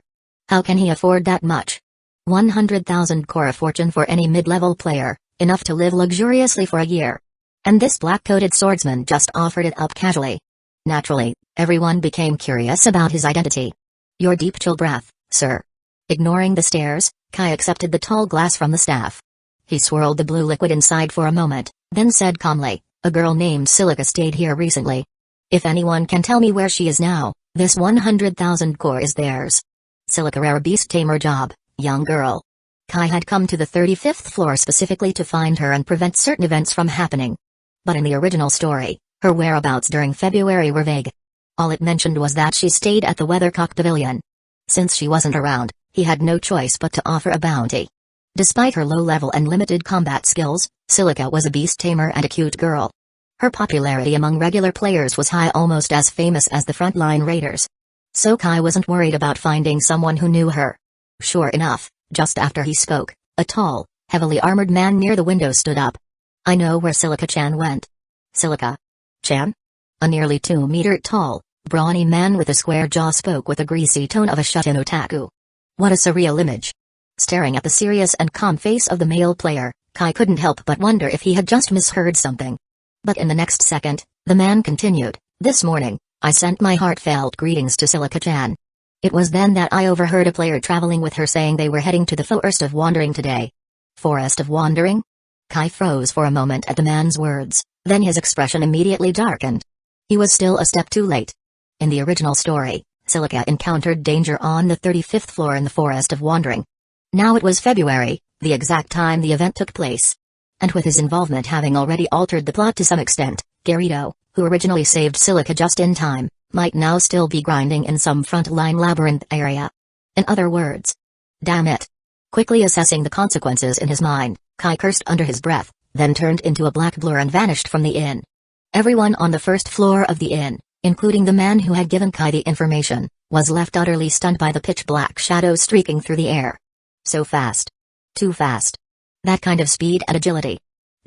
How can he afford that much? 100,000 core, a fortune for any mid-level player, enough to live luxuriously for a year. And this black-coated swordsman just offered it up casually. Naturally, everyone became curious about his identity. Your deep chill breath, sir. Ignoring the stares, Kai accepted the tall glass from the staff. He swirled the blue liquid inside for a moment, then said calmly, "A girl named Silica stayed here recently. If anyone can tell me where she is now, this 100,000 core is theirs." Silica, rare beast tamer job, young girl. Kai had come to the 35th floor specifically to find her and prevent certain events from happening. But in the original story, her whereabouts during February were vague. All it mentioned was that she stayed at the Weathercock Pavilion. Since she wasn't around, he had no choice but to offer a bounty. Despite her low level and limited combat skills, Silica was a beast tamer and a cute girl. Her popularity among regular players was high, almost as famous as the frontline raiders. So Kai wasn't worried about finding someone who knew her. Sure enough, just after he spoke, a tall, heavily armored man near the window stood up. "I know where Silica-chan went." "Silica-chan?" A nearly 2-meter-tall, brawny man with a square jaw spoke with the greasy tone of a shut-in otaku. What a surreal image. Staring at the serious and calm face of the male player, Kai couldn't help but wonder if he had just misheard something. But in the next second, the man continued, "This morning, I sent my heartfelt greetings to Silica-chan. It was then that I overheard a player traveling with her saying they were heading to the Forest of Wandering today." Forest of Wandering? Kai froze for a moment at the man's words, then his expression immediately darkened. He was still a step too late. In the original story, Silica encountered danger on the 35th floor in the Forest of Wandering. Now it was February, the exact time the event took place. And with his involvement having already altered the plot to some extent, Garrido, who originally saved Silica just in time, might now still be grinding in some front-line labyrinth area. In other words, damn it. Quickly assessing the consequences in his mind, Kai cursed under his breath, then turned into a black blur and vanished from the inn. Everyone on the first floor of the inn, including the man who had given Kai the information, was left utterly stunned by the pitch-black shadows streaking through the air. So fast. Too fast. That kind of speed and agility.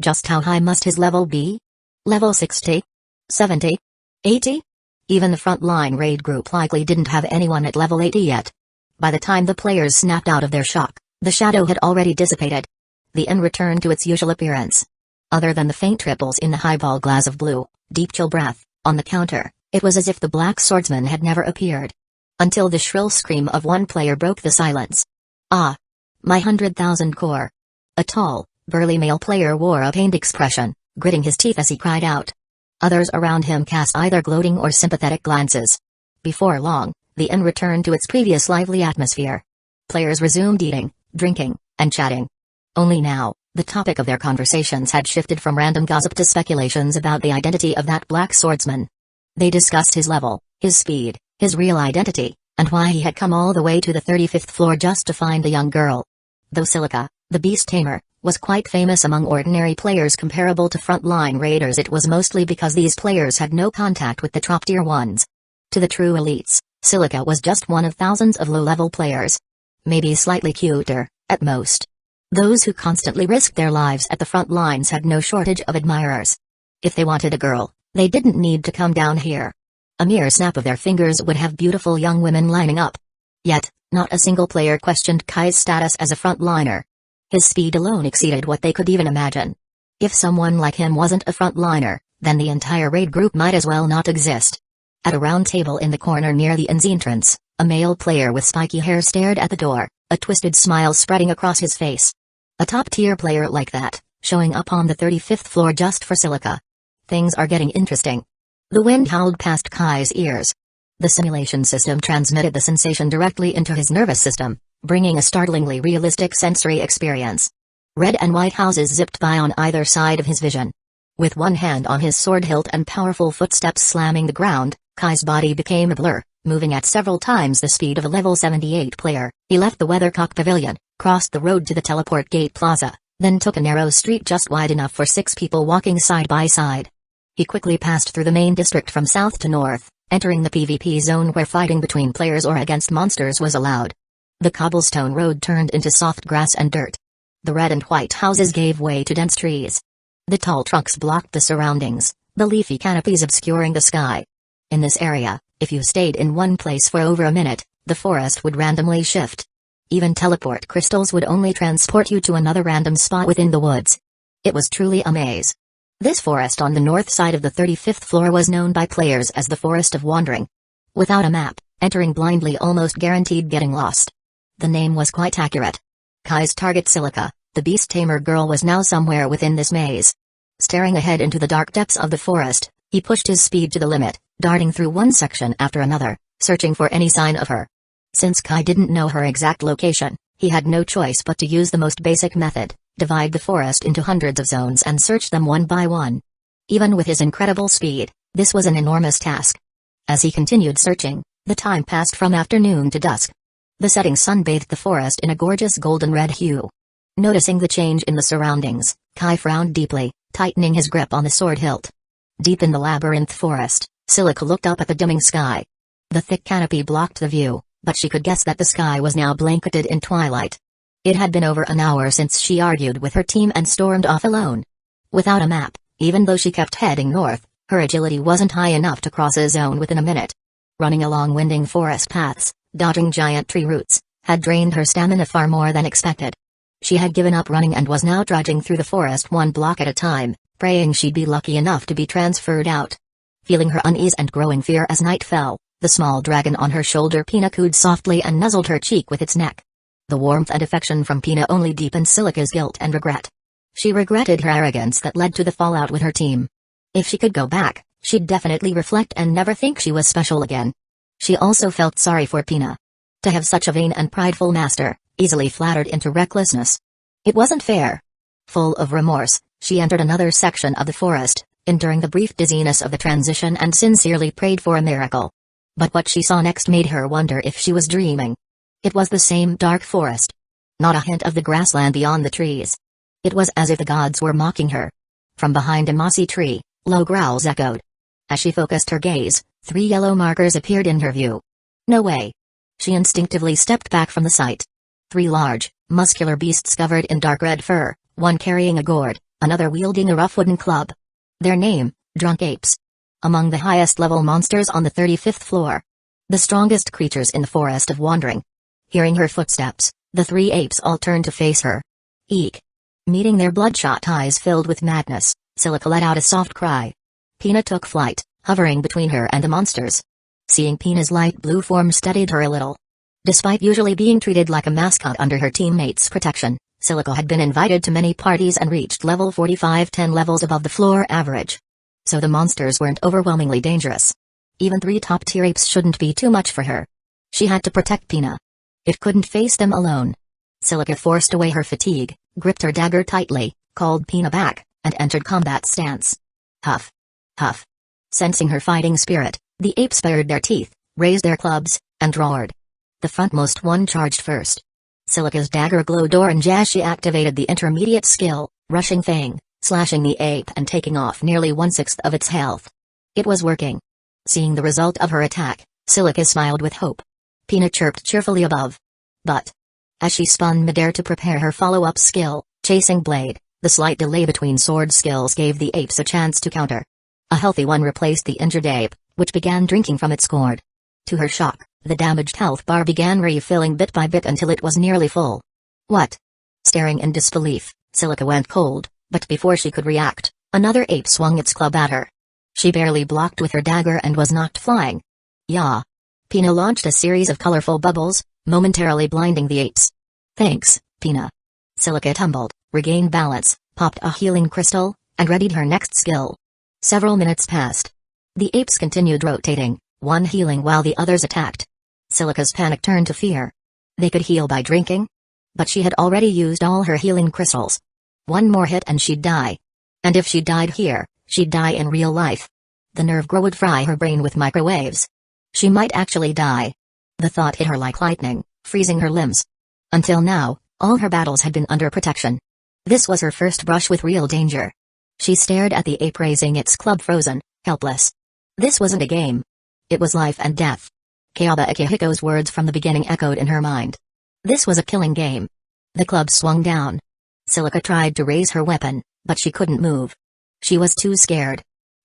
Just how high must his level be? Level 60? 70? 80? Even the front-line raid group likely didn't have anyone at level 80 yet. By the time the players snapped out of their shock, the shadow had already dissipated. The inn returned to its usual appearance. Other than the faint ripples in the highball glass of blue, deep chill breath, on the counter, it was as if the black swordsman had never appeared. Until the shrill scream of one player broke the silence. "Ah! My 100,000 core." A tall, burly male player wore a pained expression, gritting his teeth as he cried out. Others around him cast either gloating or sympathetic glances. Before long, the inn returned to its previous lively atmosphere. Players resumed eating, drinking, and chatting. Only now, the topic of their conversations had shifted from random gossip to speculations about the identity of that black swordsman. They discussed his level, his speed, his real identity, and why he had come all the way to the 35th floor just to find the young girl. Though Silica, the beast tamer, was quite famous among ordinary players comparable to frontline raiders, it was mostly because these players had no contact with the top-tier ones. To the true elites, Silica was just one of thousands of low-level players. Maybe slightly cuter, at most. Those who constantly risked their lives at the front lines had no shortage of admirers. If they wanted a girl, they didn't need to come down here. A mere snap of their fingers would have beautiful young women lining up. Yet, not a single player questioned Kai's status as a frontliner. His speed alone exceeded what they could even imagine. If someone like him wasn't a frontliner, then the entire raid group might as well not exist. At a round table in the corner near the inn's entrance, a male player with spiky hair stared at the door, a twisted smile spreading across his face. A top-tier player like that, showing up on the 35th floor just for Silica. Things are getting interesting. The wind howled past Kai's ears. The simulation system transmitted the sensation directly into his nervous system, bringing a startlingly realistic sensory experience. Red and white houses zipped by on either side of his vision. With one hand on his sword hilt and powerful footsteps slamming the ground, Kai's body became a blur, moving at several times the speed of a level 78 player. He left the Weathercock Pavilion, crossed the road to the Teleport Gate Plaza, then took a narrow street just wide enough for 6 people walking side by side. He quickly passed through the main district from south to north, entering the PvP zone where fighting between players or against monsters was allowed. The cobblestone road turned into soft grass and dirt. The red and white houses gave way to dense trees. The tall trunks blocked the surroundings, the leafy canopies obscuring the sky. In this area, if you stayed in one place for over a minute, the forest would randomly shift. Even teleport crystals would only transport you to another random spot within the woods. It was truly a maze. This forest on the north side of the 35th floor was known by players as the Forest of Wandering. Without a map, entering blindly almost guaranteed getting lost. The name was quite accurate. Kai's target Silica, the beast tamer girl, was now somewhere within this maze. Staring ahead into the dark depths of the forest, he pushed his speed to the limit, darting through one section after another, searching for any sign of her. Since Kai didn't know her exact location, he had no choice but to use the most basic method. Divide the forest into hundreds of zones and search them one by one. Even with his incredible speed, this was an enormous task. As he continued searching, the time passed from afternoon to dusk. The setting sun bathed the forest in a gorgeous golden-red hue. Noticing the change in the surroundings, Kai frowned deeply, tightening his grip on the sword hilt. Deep in the labyrinth forest, Silica looked up at the dimming sky. The thick canopy blocked the view, but she could guess that the sky was now blanketed in twilight. It had been over an hour since she argued with her team and stormed off alone. Without a map, even though she kept heading north, her agility wasn't high enough to cross a zone within a minute. Running along winding forest paths, dodging giant tree roots, had drained her stamina far more than expected. She had given up running and was now trudging through the forest one block at a time, praying she'd be lucky enough to be transferred out. Feeling her unease and growing fear as night fell, the small dragon on her shoulder Pina cooed softly and nuzzled her cheek with its neck. The warmth and affection from Pina only deepened Silica's guilt and regret. She regretted her arrogance that led to the fallout with her team. If she could go back, she'd definitely reflect and never think she was special again. She also felt sorry for Pina. To have such a vain and prideful master, easily flattered into recklessness. It wasn't fair. Full of remorse, she entered another section of the forest, enduring the brief dizziness of the transition and sincerely prayed for a miracle. But what she saw next made her wonder if she was dreaming. It was the same dark forest. Not a hint of the grassland beyond the trees. It was as if the gods were mocking her. From behind a mossy tree, low growls echoed. As she focused her gaze, 3 yellow markers appeared in her view. No way. She instinctively stepped back from the sight. 3 large, muscular beasts covered in dark red fur, one carrying a gourd, another wielding a rough wooden club. Their name, drunk apes. Among the highest level monsters on the 35th floor. The strongest creatures in the Forest of Wandering. Hearing her footsteps, the 3 apes all turned to face her. Eek. Meeting their bloodshot eyes filled with madness, Silica let out a soft cry. Pina took flight, hovering between her and the monsters. Seeing Pina's light blue form steadied her a little. Despite usually being treated like a mascot under her teammates' protection, Silica had been invited to many parties and reached level 45, 10 levels above the floor average. So the monsters weren't overwhelmingly dangerous. Even 3 top-tier apes shouldn't be too much for her. She had to protect Pina. It couldn't face them alone. Silica forced away her fatigue, gripped her dagger tightly, called Pina back, and entered combat stance. Huff. Huff. Sensing her fighting spirit, the apes bared their teeth, raised their clubs, and roared. The frontmost one charged first. Silica's dagger glowed orange as she activated the intermediate skill, Rushing Fang, slashing the ape and taking off nearly 1/6 of its health. It was working. Seeing the result of her attack, Silica smiled with hope. Pina chirped cheerfully above. But as she spun midair to prepare her follow-up skill, Chasing Blade, the slight delay between sword skills gave the apes a chance to counter. A healthy one replaced the injured ape, which began drinking from its gourd. To her shock, the damaged health bar began refilling bit by bit until it was nearly full. What? Staring in disbelief, Silica went cold, but before she could react, another ape swung its club at her. She barely blocked with her dagger and was knocked flying. Yah! Pina launched a series of colorful bubbles, momentarily blinding the apes. Thanks, Pina. Silica tumbled, regained balance, popped a healing crystal, and readied her next skill. Several minutes passed. The apes continued rotating, one healing while the others attacked. Silica's panic turned to fear. They could heal by drinking? But she had already used all her healing crystals. One more hit and she'd die. And if she died here, she'd die in real life. The nerve grow would fry her brain with microwaves. She might actually die. The thought hit her like lightning, freezing her limbs. Until now, all her battles had been under protection. This was her first brush with real danger. She stared at the ape raising its club, frozen, helpless. This wasn't a game. It was life and death. Kayaba Akihiko's words from the beginning echoed in her mind. This was a killing game. The club swung down. Silica tried to raise her weapon, but she couldn't move. She was too scared.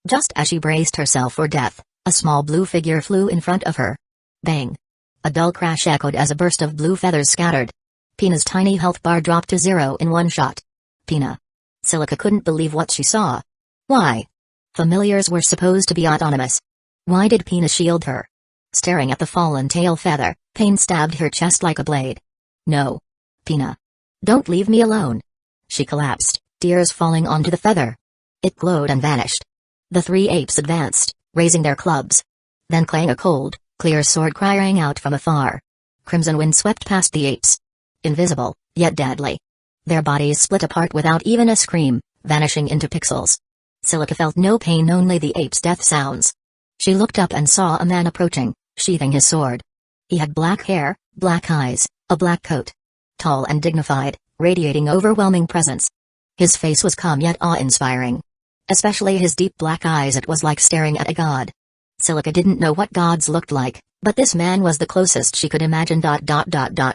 Just as she braced herself for death, a small blue figure flew in front of her. Bang! A dull crash echoed as a burst of blue feathers scattered. Pina's tiny health bar dropped to 0 in one shot. Pina. Silica couldn't believe what she saw. Why? Familiars were supposed to be autonomous. Why did Pina shield her? Staring at the fallen tail feather, pain stabbed her chest like a blade. No. Pina. Don't leave me alone. She collapsed, tears falling onto the feather. It glowed and vanished. The 3 apes advanced, raising their clubs. Then clang a cold, clear sword cry rang out from afar. Crimson wind swept past the apes. Invisible, yet deadly. Their bodies split apart without even a scream, vanishing into pixels. Silica felt no pain, only the apes' death sounds. She looked up and saw a man approaching, sheathing his sword. He had black hair, black eyes, a black coat. Tall and dignified, radiating overwhelming presence. His face was calm yet awe-inspiring. Especially his deep black eyes, it was like staring at a god. Silica didn't know what gods looked like, but this man was the closest she could imagine.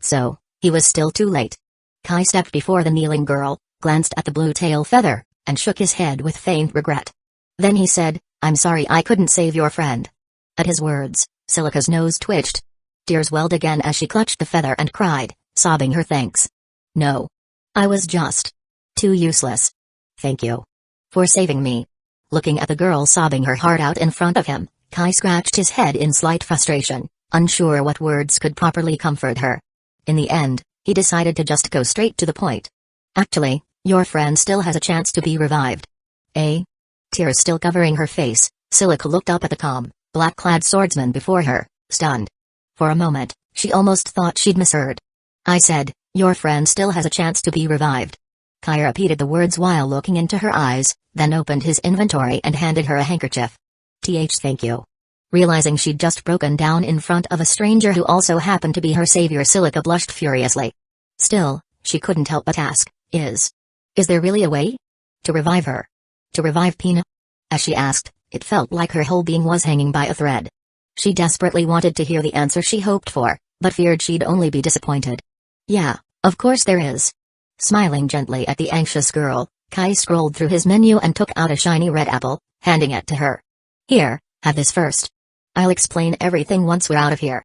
So, he was still too late. Kai stepped before the kneeling girl, glanced at the blue tail feather, and shook his head with faint regret. Then he said, I'm sorry I couldn't save your friend. At his words, Silica's nose twitched. Tears welled again as she clutched the feather and cried, sobbing her thanks. No. I was just too useless. Thank you for saving me. Looking at the girl sobbing her heart out in front of him, Kai scratched his head in slight frustration, unsure what words could properly comfort her. In the end, he decided to just go straight to the point. Actually, your friend still has a chance to be revived. Eh? Tears still covering her face, Silica looked up at the calm, black-clad swordsman before her, stunned. For a moment, she almost thought she'd misheard. I said, your friend still has a chance to be revived. Kai repeated the words while looking into her eyes, then opened his inventory and handed her a handkerchief. Thank you. Realizing she'd just broken down in front of a stranger who also happened to be her savior, Silica blushed furiously. Still, she couldn't help but ask, Is there really a way? To revive her? To revive Pina? As she asked, it felt like her whole being was hanging by a thread. She desperately wanted to hear the answer she hoped for, but feared she'd only be disappointed. Yeah, of course there is. Smiling gently at the anxious girl, Kai scrolled through his menu and took out a shiny red apple, handing it to her. Here, have this first. I'll explain everything once we're out of here.